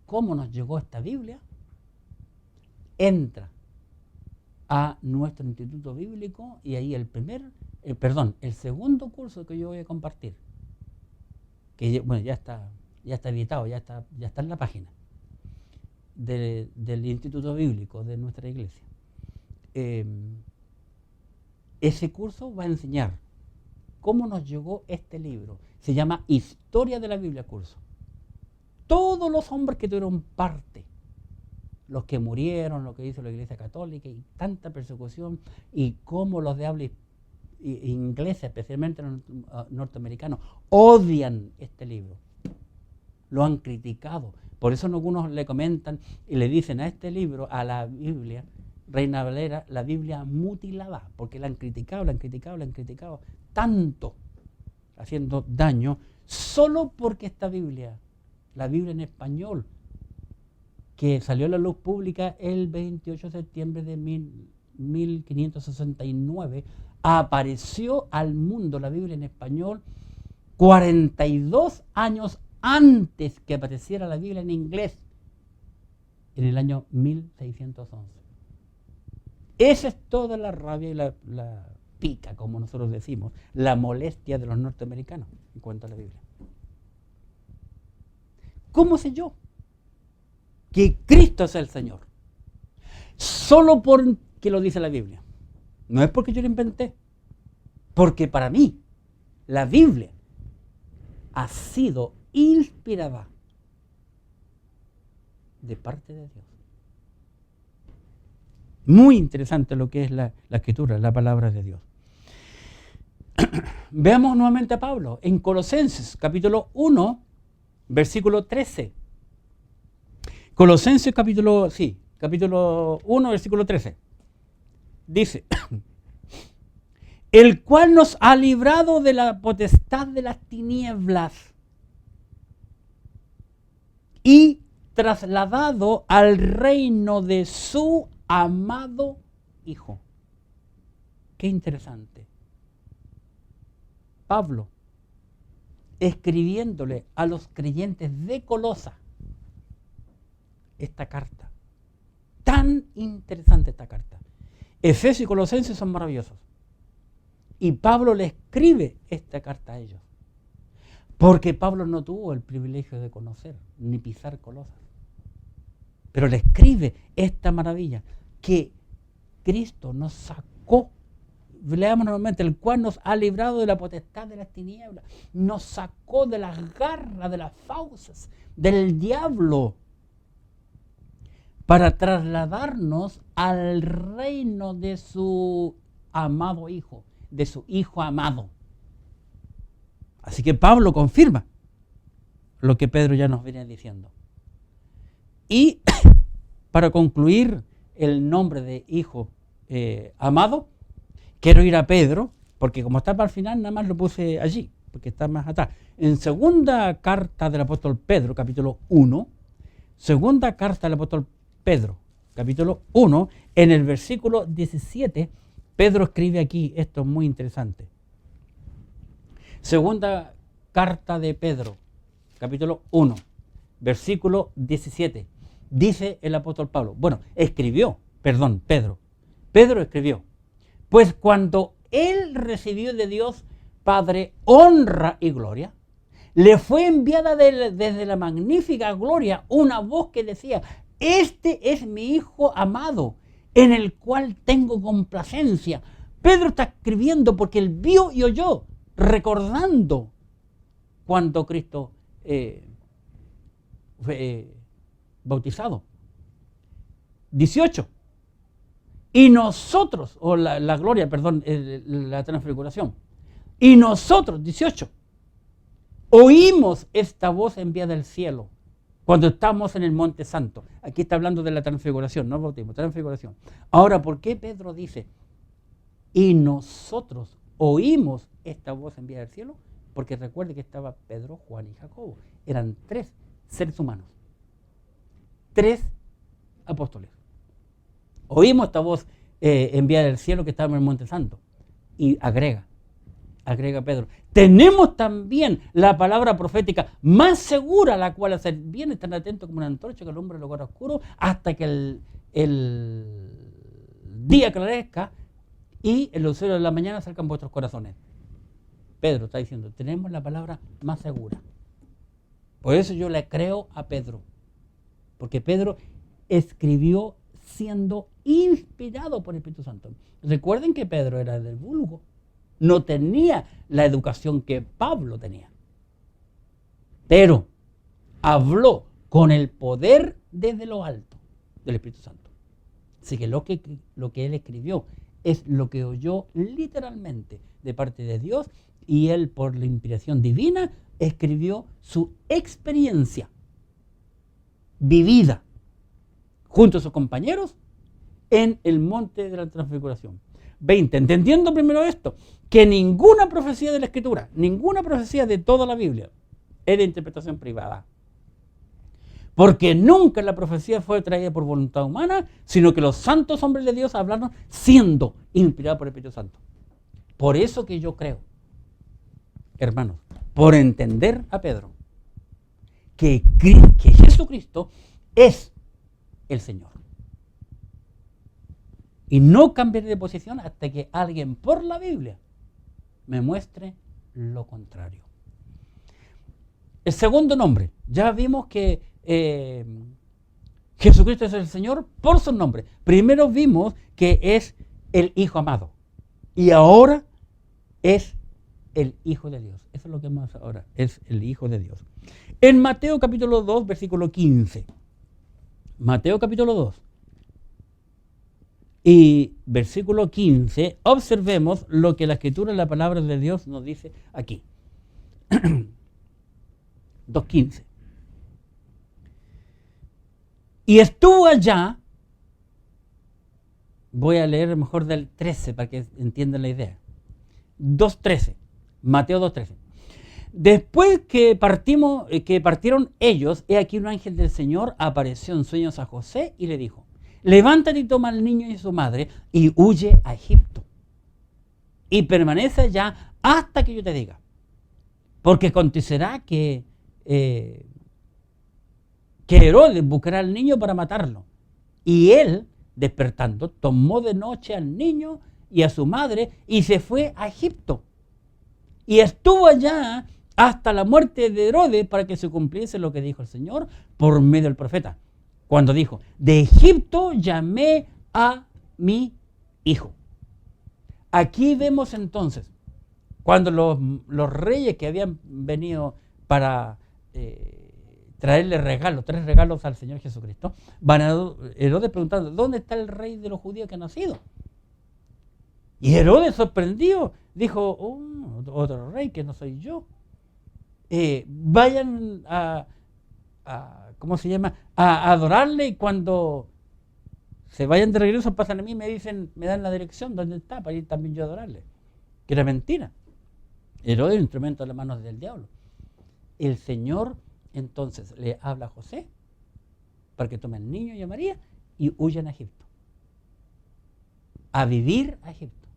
cómo nos llegó esta Biblia, entra a nuestro instituto bíblico y ahí el segundo curso que yo voy a compartir, que bueno, ya está editado, ya está en la página del Instituto Bíblico de nuestra iglesia. Ese curso va a enseñar cómo nos llegó este libro. Se llama Historia de la Biblia curso. Todos los hombres que tuvieron parte, los que murieron, lo que hizo la Iglesia Católica y tanta persecución, y cómo los de habla inglesa, especialmente los norteamericanos, odian este libro. Lo han criticado. Por eso algunos le comentan y le dicen a este libro, a la Biblia, Reina Valera, la Biblia mutilada, porque la han criticado tanto, haciendo daño, solo porque esta Biblia, la Biblia en español, que salió a la luz pública el 28 de septiembre de 1569, apareció al mundo la Biblia en español 42 años antes que apareciera la Biblia en inglés, en el año 1611. Esa es toda la rabia y la pica, como nosotros decimos, la molestia de los norteamericanos en cuanto a la Biblia. ¿Cómo sé yo que Cristo es el Señor? Solo porque lo dice la Biblia. No es porque yo lo inventé. Porque para mí, la Biblia ha sido inspirada de parte de Dios. Muy interesante lo que es la Escritura, la palabra de Dios. Veamos nuevamente a Pablo en Colosenses, capítulo 1, versículo 13. Colosenses capítulo 1, versículo 13. Dice, el cual nos ha librado de la potestad de las tinieblas y trasladado al reino de su amado Hijo. Qué interesante. Pablo, escribiéndole a los creyentes de Colosa esta carta. Tan interesante esta carta. Efesios y Colosenses son maravillosos. Y Pablo le escribe esta carta a ellos. Porque Pablo no tuvo el privilegio de conocer ni pisar Colosas. Pero le escribe esta maravilla que Cristo nos sacó. Leamos nuevamente, el cual nos ha librado de la potestad de las tinieblas. Nos sacó de las garras, de las fauces, del diablo. Para trasladarnos al reino de su amado Hijo, de su Hijo amado. Así que Pablo confirma lo que Pedro ya nos viene diciendo. Y para concluir el nombre de Hijo amado, quiero ir a Pedro, porque como está para el final, nada más lo puse allí, porque está más atrás. En segunda carta del apóstol Pedro, capítulo 1, segunda carta del apóstol Pedro, capítulo 1, en el versículo 17, Pedro escribe aquí, esto es muy interesante. Segunda carta de Pedro, capítulo 1, versículo 17. Dice el apóstol Pablo, Pedro escribió, pues cuando él recibió de Dios Padre honra y gloria, le fue enviada desde la magnífica gloria una voz que decía, este es mi Hijo amado, en el cual tengo complacencia. Pedro está escribiendo porque él vio y oyó, recordando cuando Cristo fue bautizado. 18. Y nosotros, la gloria, perdón, la transfiguración. Y nosotros, 18, oímos esta voz enviada del cielo cuando estamos en el Monte Santo. Aquí está hablando de la transfiguración, no el bautismo, transfiguración. Ahora, ¿por qué Pedro dice, y nosotros oímos esta voz enviada del cielo? Porque recuerde que estaba Pedro, Juan y Jacobo. Eran 3 seres humanos. 3 apóstoles. Oímos esta voz enviada del cielo que estaba en el Monte Santo. Y agrega Pedro, tenemos también la palabra profética más segura, la cual hacer bien, estar atentos como una antorcha que alumbra el lugar oscuro hasta que el día clarezca y el lucero de la mañana salgan vuestros corazones. Pedro está diciendo, tenemos la palabra más segura. Por eso yo le creo a Pedro, porque Pedro escribió siendo inspirado por el Espíritu Santo. Recuerden que Pedro era del vulgo, no tenía la educación que Pablo tenía, pero habló con el poder desde lo alto del Espíritu Santo. Así que lo que él escribió es lo que oyó literalmente de parte de Dios, y él, por la inspiración divina, escribió su experiencia vivida junto a sus compañeros en el monte de la transfiguración. 20. Entendiendo primero esto, que ninguna profecía de la Escritura, ninguna profecía de toda la Biblia es de interpretación privada. Porque nunca la profecía fue traída por voluntad humana, sino que los santos hombres de Dios hablaron siendo inspirados por el Espíritu Santo. Por eso que yo creo, hermanos, por entender a Pedro, que Jesucristo es el Señor. Y no cambiaré de posición hasta que alguien por la Biblia me muestre lo contrario. El segundo nombre, ya vimos que Jesucristo es el Señor por su nombre. Primero vimos que es el Hijo amado y ahora es el Hijo de Dios. Eso es lo que vemos ahora, es el Hijo de Dios. En Mateo capítulo 2, versículo 15. Mateo capítulo 2 y versículo 15, observemos lo que la Escritura, la palabra de Dios nos dice aquí. 2:15. Y estuvo allá, voy a leer mejor del 13 para que entiendan la idea. 2:13, Mateo 2:13. Después que partieron ellos, he aquí un ángel del Señor apareció en sueños a José y le dijo: levántate y toma al niño y a su madre y huye a Egipto. Y permanece allá hasta que yo te diga. Porque acontecerá que Herodes buscará al niño para matarlo. Y él, despertando, tomó de noche al niño y a su madre y se fue a Egipto. Y estuvo allá hasta la muerte de Herodes para que se cumpliese lo que dijo el Señor por medio del profeta, cuando dijo: de Egipto llamé a mi hijo. Aquí vemos entonces, cuando los reyes que habían venido para traerle regalos, 3 regalos al Señor Jesucristo, van a Herodes preguntando: ¿dónde está el rey de los judíos que ha nacido? Y Herodes, sorprendido, dijo: otro rey que no soy yo. Vayan ¿cómo se llama? A adorarle, y cuando se vayan de regreso pasan a mí y me dicen, me dan la dirección donde está para ir también yo a adorarle. Que era mentira. Herodes es un instrumento de las manos del diablo. El Señor entonces le habla a José para que tome al niño y a María y huyan a Egipto. A vivir a Egipto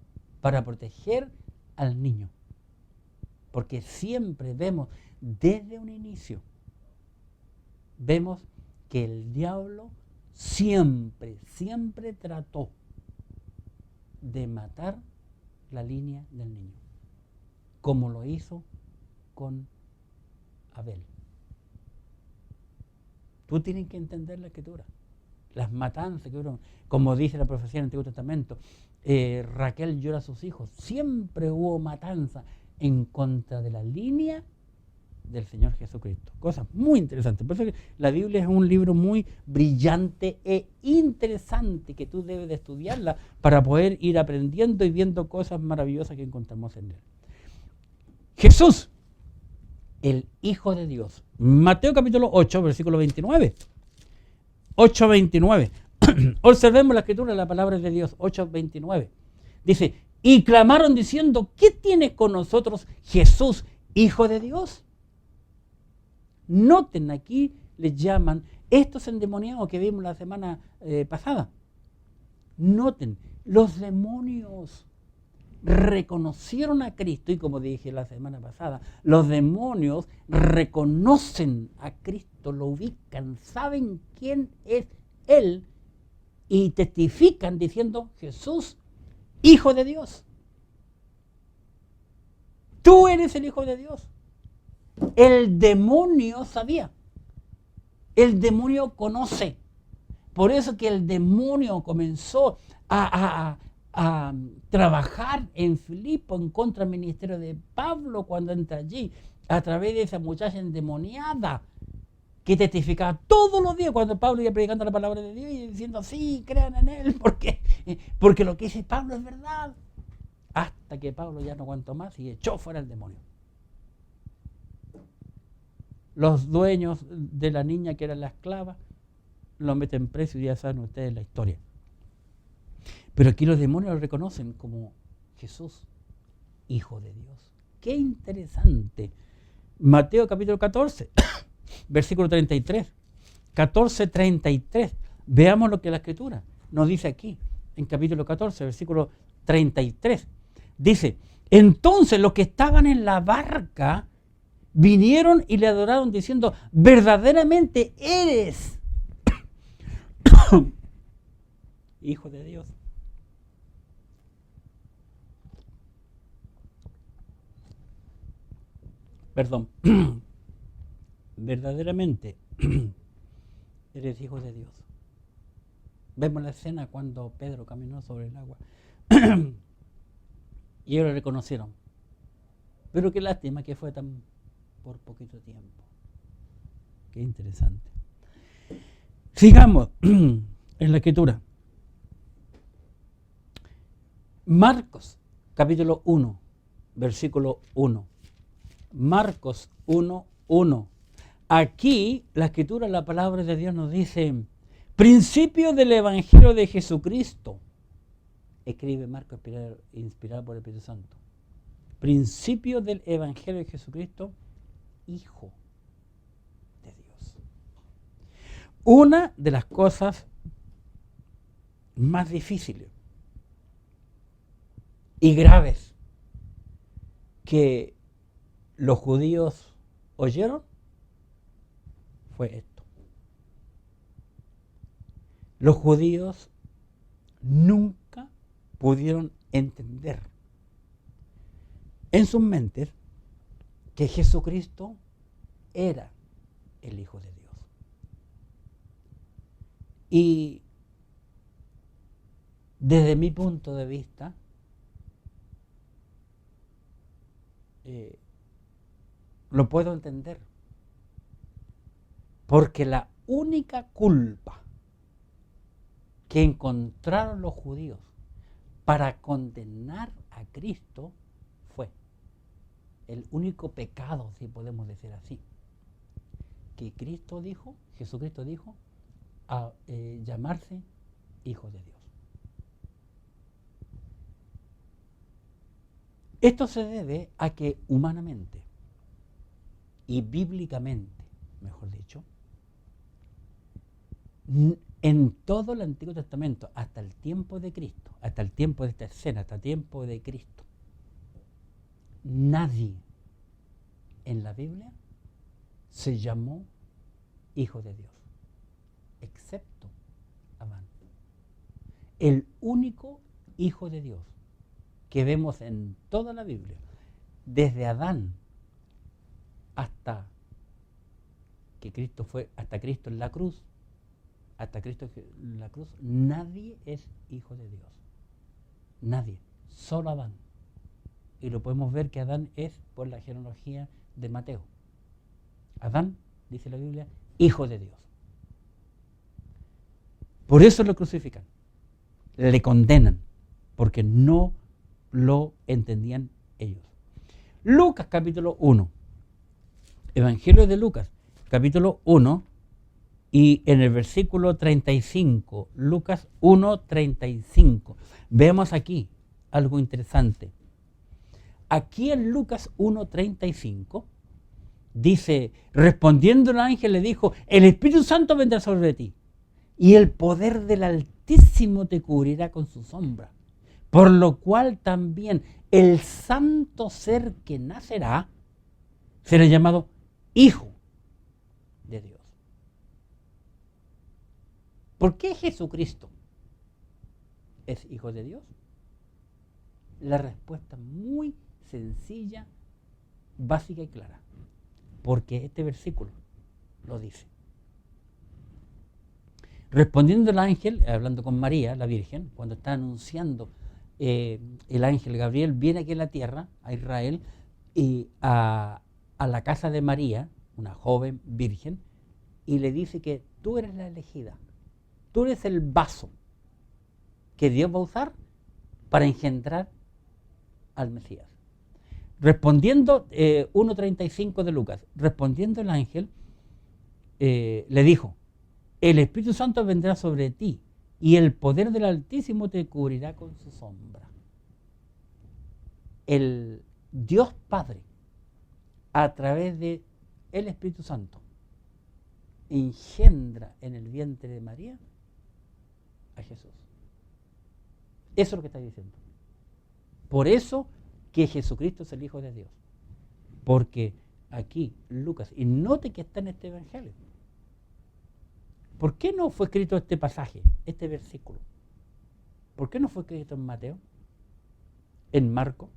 para proteger al niño. Porque siempre vemos, desde un inicio, vemos que el diablo siempre trató de matar la línea del niño, como lo hizo con Abel. Tú tienes que entender la Escritura. Las matanzas que hubo, como dice la profecía del Antiguo Testamento, Raquel llora a sus hijos. Siempre hubo matanza en contra de la línea del Señor Jesucristo. Cosas muy interesantes. Por eso que la Biblia es un libro muy brillante e interesante que tú debes de estudiarla para poder ir aprendiendo y viendo cosas maravillosas que encontramos en él. Jesús, el Hijo de Dios. Mateo capítulo 8, versículo 29. 8:29. Observemos la Escritura, la palabra de Dios. 8:29. Dice: y clamaron diciendo: ¿qué tiene con nosotros Jesús, Hijo de Dios? Noten, aquí les llaman estos endemoniados que vimos la semana pasada. Noten, los demonios reconocieron a Cristo, y como dije la semana pasada, los demonios reconocen a Cristo, lo ubican, saben quién es Él y testifican diciendo: Jesús, Hijo de Dios. Tú eres el Hijo de Dios. El demonio sabía. El demonio conoce. Por eso que el demonio comenzó a trabajar en Filipo en contra del ministerio de Pablo cuando entra allí, a través de esa muchacha endemoniada que testificaba todos los días cuando Pablo iba predicando la palabra de Dios y diciendo: sí, crean en él, porque lo que dice Pablo es verdad. Hasta que Pablo ya no aguantó más y echó fuera al demonio. Los dueños de la niña, que era la esclava, lo meten preso y ya saben ustedes la historia. Pero aquí los demonios lo reconocen como Jesús, Hijo de Dios. ¡Qué interesante! Mateo capítulo 14, versículo 33. 14:33. Veamos lo que la Escritura nos dice aquí, en capítulo 14, versículo 33. Dice: entonces los que estaban en la barca vinieron y le adoraron diciendo, verdaderamente eres Hijo de Dios. Perdón. Verdaderamente eres Hijo de Dios. Vemos la escena cuando Pedro caminó sobre el agua y ellos lo reconocieron. Pero qué lástima que fue tan por poquito tiempo. Qué interesante. Sigamos en la escritura. Marcos, capítulo 1, versículo 1. Marcos 1, 1. Aquí la escritura, la palabra de Dios nos dice, principio del Evangelio de Jesucristo. Escribe Marcos, inspirado por el Espíritu Santo. Principio del Evangelio de Jesucristo, Hijo de Dios. Una de las cosas más difíciles y graves que los judíos oyeron fue esto. Los judíos nunca pudieron entender en sus mentes que Jesucristo era el Hijo de Dios. Y desde mi punto de vista, lo puedo entender, porque la única culpa que encontraron los judíos para condenar a Cristo fue el único pecado, si podemos decir así, que Jesucristo dijo, a llamarse Hijo de Dios. Esto se debe a que humanamente y bíblicamente, mejor dicho, en todo el Antiguo Testamento, hasta el tiempo de Cristo, hasta el tiempo de esta escena, hasta el tiempo de Cristo, nadie en la Biblia se llamó Hijo de Dios, excepto Adán. El único Hijo de Dios que vemos en toda la Biblia, desde Adán hasta Cristo en la cruz, nadie es Hijo de Dios. Nadie, solo Adán. Y lo podemos ver que Adán es por la genealogía de Mateo. Adán, dice la Biblia, Hijo de Dios. Por eso lo crucifican, le condenan, porque no lo entendían ellos. Lucas capítulo 1, Evangelio de Lucas capítulo 1, y en el versículo 35, Lucas 1:35, vemos aquí algo interesante. Aquí en Lucas 1:35 dice, respondiendo el ángel le dijo, el Espíritu Santo vendrá sobre ti y el poder del Altísimo te cubrirá con su sombra. Por lo cual también el santo ser que nacerá será llamado Hijo de Dios. ¿Por qué Jesucristo es Hijo de Dios? La respuesta muy sencilla, básica y clara. Porque este versículo lo dice. Respondiendo el ángel, hablando con María, la Virgen, cuando está anunciando el ángel Gabriel viene aquí a la tierra, a Israel, y a la casa de María, una joven virgen, y le dice que tú eres la elegida, tú eres el vaso que Dios va a usar para engendrar al Mesías. Respondiendo, 1:35 de Lucas, respondiendo el ángel, le dijo, el Espíritu Santo vendrá sobre ti, y el poder del Altísimo te cubrirá con su sombra. El Dios Padre, a través de el Espíritu Santo, engendra en el vientre de María a Jesús. Eso es lo que está diciendo. Por eso que Jesucristo es el Hijo de Dios. Porque aquí Lucas, y note que está en este evangelio. ¿Por qué no fue escrito este pasaje, este versículo? ¿Por qué no fue escrito en Mateo, en Marco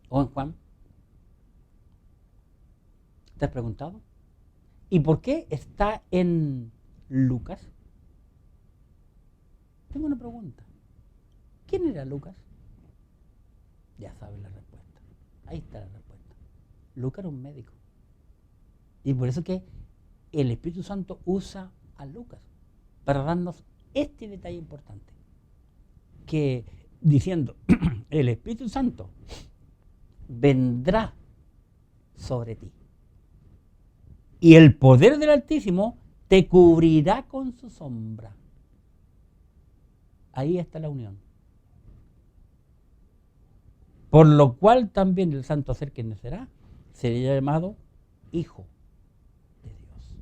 o en Juan? ¿Te has preguntado? ¿Y por qué está en Lucas? Tengo una pregunta. ¿Quién era Lucas? Ya sabes la respuesta. Ahí está la respuesta. Lucas era un médico. Y por eso que el Espíritu Santo usa a Lucas para darnos este detalle importante. Que diciendo, el Espíritu Santo vendrá sobre ti. Y el poder del Altísimo te cubrirá con su sombra. Ahí está la unión. Por lo cual también el santo ser que nacerá será llamado Hijo de Dios.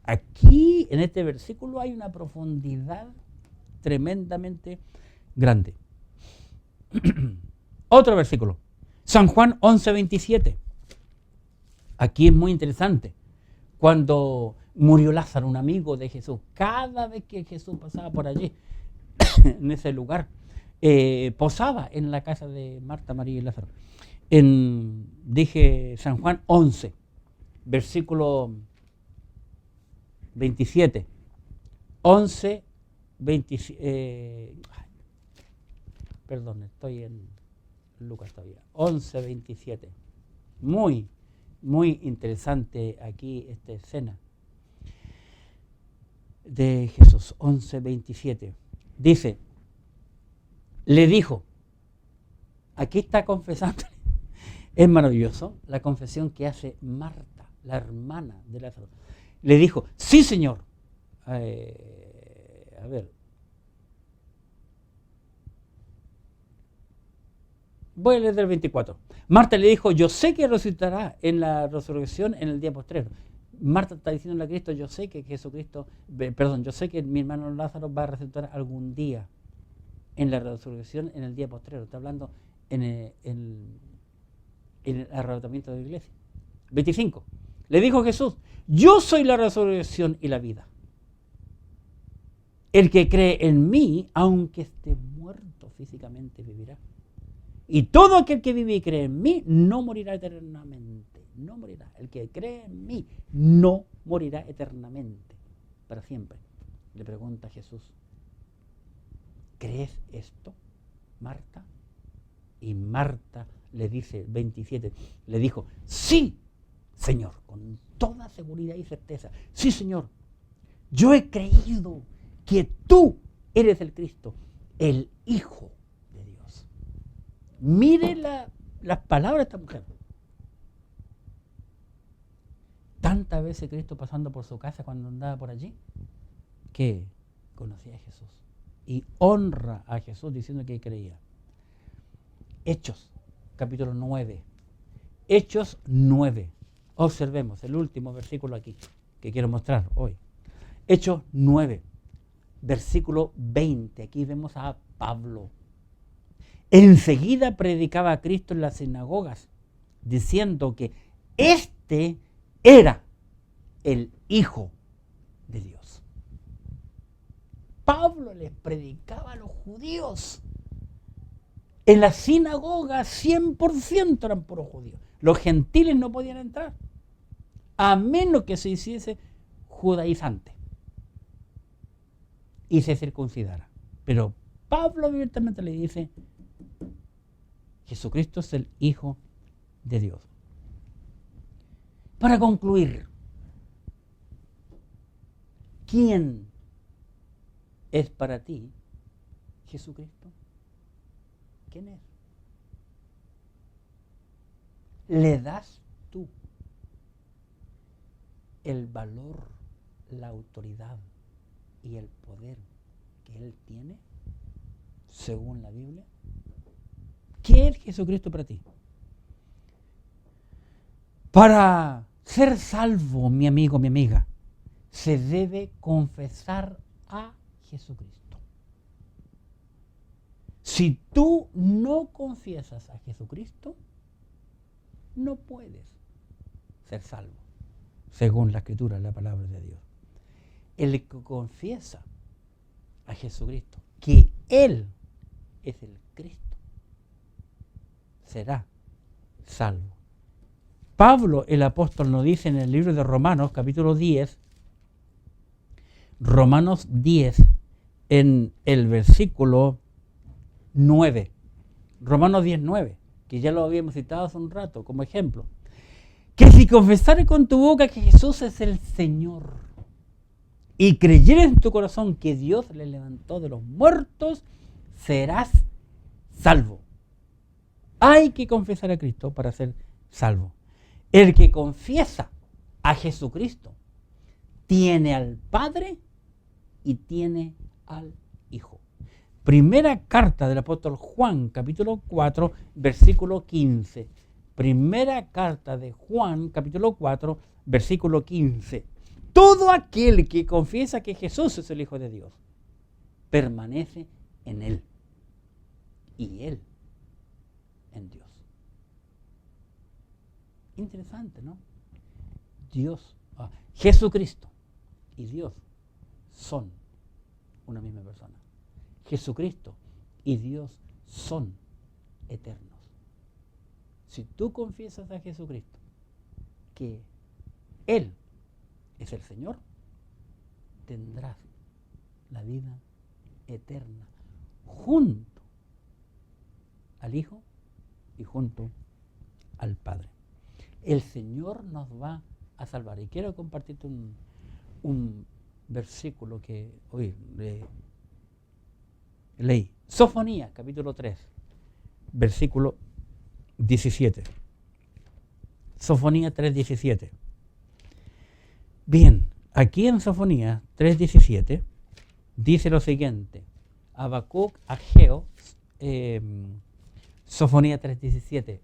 Aquí, en este versículo, hay una profundidad tremendamente grande. Otro versículo. San Juan 11:27. Aquí es muy interesante. Cuando murió Lázaro, un amigo de Jesús, cada vez que Jesús pasaba por allí, en ese lugar, posaba en la casa de Marta, María y Lázaro. Dije San Juan 11, versículo 27. 11, 27. Perdón, estoy en Lucas todavía. 11, 27. Muy interesante aquí esta escena de Jesús. 11, 27. Dice, le dijo, aquí está confesando, es maravilloso la confesión que hace Marta, la hermana de Lázaro. Le dijo, sí, Señor. A ver. Voy a leer del 24. Marta le dijo, yo sé que resucitará en la resurrección en el día postrero. Marta está diciendo a Cristo, yo sé que Jesucristo, yo sé que mi hermano Lázaro va a resucitar algún día en la resurrección en el día postrero. Está hablando en el arrebatamiento de la iglesia. 25. Le dijo Jesús, yo soy la resurrección y la vida. El que cree en mí, aunque esté muerto físicamente, vivirá. Y todo aquel que vive y cree en mí, no morirá eternamente. No morirá. El que cree en mí, no morirá eternamente. Para siempre. Le pregunta Jesús, ¿crees esto, Marta? Y Marta le dice, 27, le dijo, sí, Señor, con toda seguridad y certeza. Sí, Señor, yo he creído que tú eres el Cristo, el Hijo de Dios. Mire las palabras de esta mujer. Tantas veces Cristo pasando por su casa cuando andaba por allí, que conocía a Jesús. Y honra a Jesús diciendo que creía. Hechos, capítulo 9. Hechos 9. Observemos el último versículo aquí, que quiero mostrar hoy. Hechos 9, versículo 20. Aquí vemos a Pablo. Enseguida predicaba a Cristo en las sinagogas, diciendo que este era el Hijo de Dios. Pablo les predicaba a los judíos. En la sinagoga 100% eran puros judíos. Los gentiles no podían entrar, a menos que se hiciese judaizante y se circuncidara. Pero Pablo abiertamente le dice, Jesucristo es el Hijo de Dios. Para concluir, ¿quién es para ti Jesucristo? ¿Quién es? ¿Le das tú el valor, la autoridad y el poder que Él tiene según la Biblia? ¿Qué es Jesucristo para ti? Para ser salvo, mi amigo, mi amiga, se debe confesar a Jesucristo. Si tú no confiesas a Jesucristo, no puedes ser salvo, según la Escritura, la palabra de Dios. El que confiesa a Jesucristo, que Él es el Cristo, será salvo. Pablo, el apóstol, nos dice en el libro de Romanos, capítulo 10, Romanos 10, en el versículo 9. Romanos 10, 9, que ya lo habíamos citado hace un rato como ejemplo. Que si confesares con tu boca que Jesús es el Señor y creyeres en tu corazón que Dios le levantó de los muertos, serás salvo. Hay que confesar a Cristo para ser salvo. El que confiesa a Jesucristo tiene al Padre y tiene al Hijo. Primera carta del apóstol Juan, capítulo 4, versículo 15. Primera carta de Juan, capítulo 4, versículo 15. Todo aquel que confiesa que Jesús es el Hijo de Dios, permanece en Él y Él en Dios. Interesante, ¿no? Jesucristo y Dios son una misma persona. Jesucristo y Dios son eternos. Si tú confiesas a Jesucristo que Él es el Señor, tendrás la vida eterna junto al Hijo y junto al Padre. El Señor nos va a salvar. Y quiero compartirte un versículo que hoy leí. Sofonías, capítulo 3, versículo 17. Sofonías 3:17. Bien, aquí en Sofonías 3:17 dice lo siguiente. Habacuc, Ageo, Sofonías 3:17.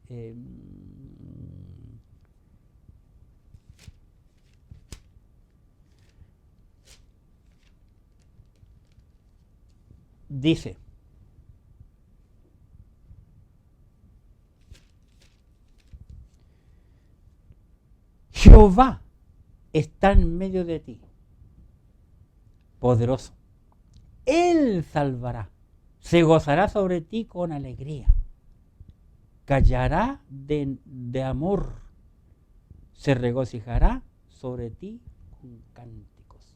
Dice: Jehová está en medio de ti, poderoso. Él salvará, se gozará sobre ti con alegría, callará de amor, se regocijará sobre ti con cánticos.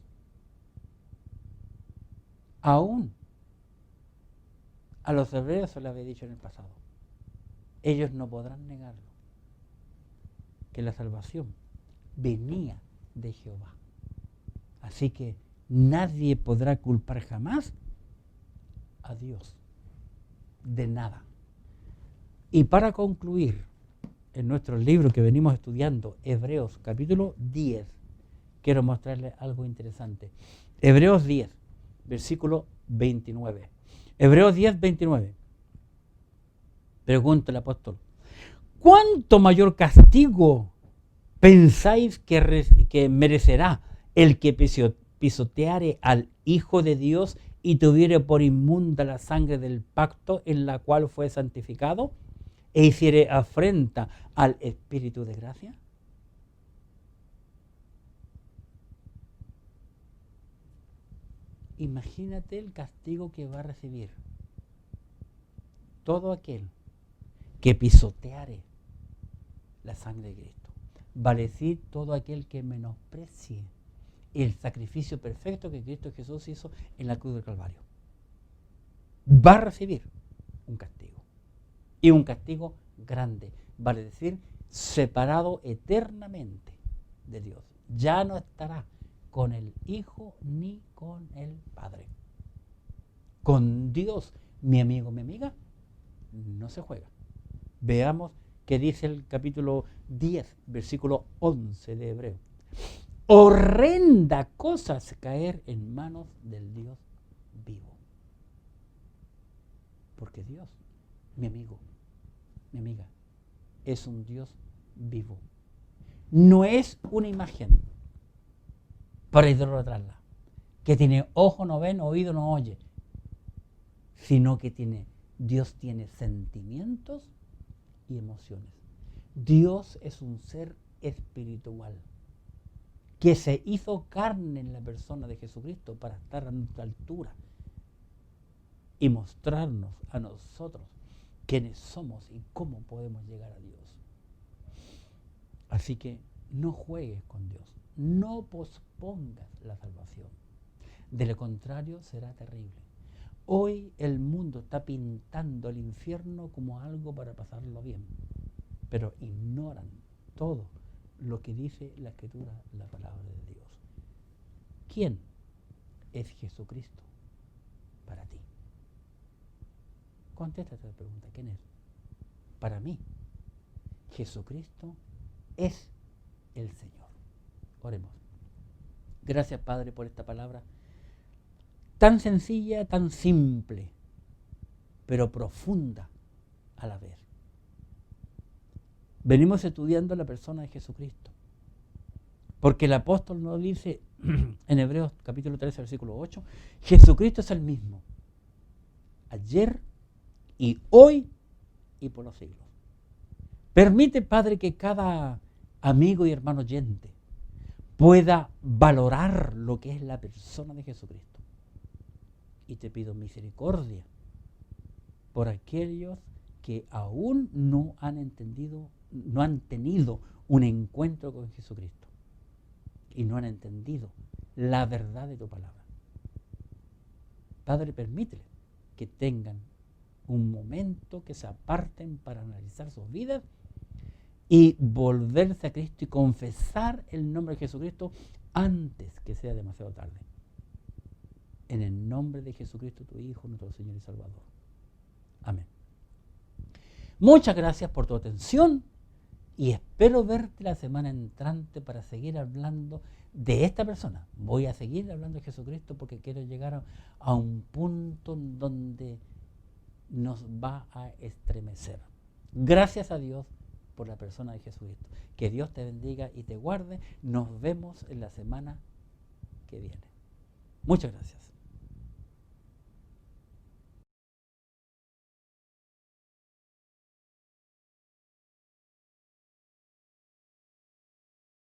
Aún a los hebreos se lo había dicho en el pasado. Ellos no podrán negarlo, que la salvación venía de Jehová. Así que nadie podrá culpar jamás a Dios de nada. Y para concluir, en nuestro libro que venimos estudiando, Hebreos capítulo 10, quiero mostrarles algo interesante. Hebreos 10, versículo 29. Hebreos 10, 29. Pregunta el apóstol: ¿cuánto mayor castigo pensáis que merecerá el que pisoteare al Hijo de Dios y tuviere por inmunda la sangre del pacto en la cual fue santificado e hiciere afrenta al Espíritu de gracia? Imagínate el castigo que va a recibir todo aquel que pisoteare la sangre de Cristo. Va a decir todo aquel que menosprecie el sacrificio perfecto que Cristo Jesús hizo en la cruz del Calvario. Va a recibir un castigo. Y un castigo grande. Vale decir, separado eternamente de Dios. Ya no estará con el Hijo ni con el Padre. Con Dios, mi amigo, mi amiga, no se juega. Veamos qué dice el capítulo 10, versículo 11 de Hebreo. Horrenda cosa es caer en manos del Dios vivo. Porque Dios, mi amigo, mi amiga, es un Dios vivo. No es una imagen para idolatrarla, que tiene ojo no ven, oído no oye, sino que Dios tiene sentimientos y emociones. Dios es un ser espiritual que se hizo carne en la persona de Jesucristo para estar a nuestra altura y mostrarnos a nosotros quiénes somos y cómo podemos llegar a Dios. Así que no juegues con Dios, no pospongas la salvación. De lo contrario será terrible. Hoy el mundo está pintando el infierno como algo para pasarlo bien, pero ignoran todo lo que dice la Escritura, la palabra de Dios. ¿Quién es Jesucristo para ti? Contesta esta pregunta. ¿Quién es? Para mí, Jesucristo es el Señor. Oremos. Gracias, Padre, por esta palabra tan sencilla, tan simple, pero profunda a la vez. Venimos estudiando la persona de Jesucristo, porque el apóstol nos dice en Hebreos capítulo 13, versículo 8, Jesucristo es el mismo, ayer y hoy y por los siglos. Permite, Padre, que cada amigo y hermano oyente pueda valorar lo que es la persona de Jesucristo. Y te pido misericordia por aquellos que aún no han entendido, no han tenido un encuentro con Jesucristo y no han entendido la verdad de tu palabra. Padre, permítele que tengan un momento, que se aparten para analizar sus vidas y volverse a Cristo y confesar el nombre de Jesucristo antes que sea demasiado tarde. En el nombre de Jesucristo, tu Hijo, nuestro Señor y Salvador. Amén. Muchas gracias por tu atención y espero verte la semana entrante para seguir hablando de esta persona. Voy a seguir hablando de Jesucristo porque quiero llegar a un punto en donde nos va a estremecer. Gracias a Dios por la persona de Jesucristo. Que Dios te bendiga y te guarde. Nos vemos en la semana que viene. Muchas gracias.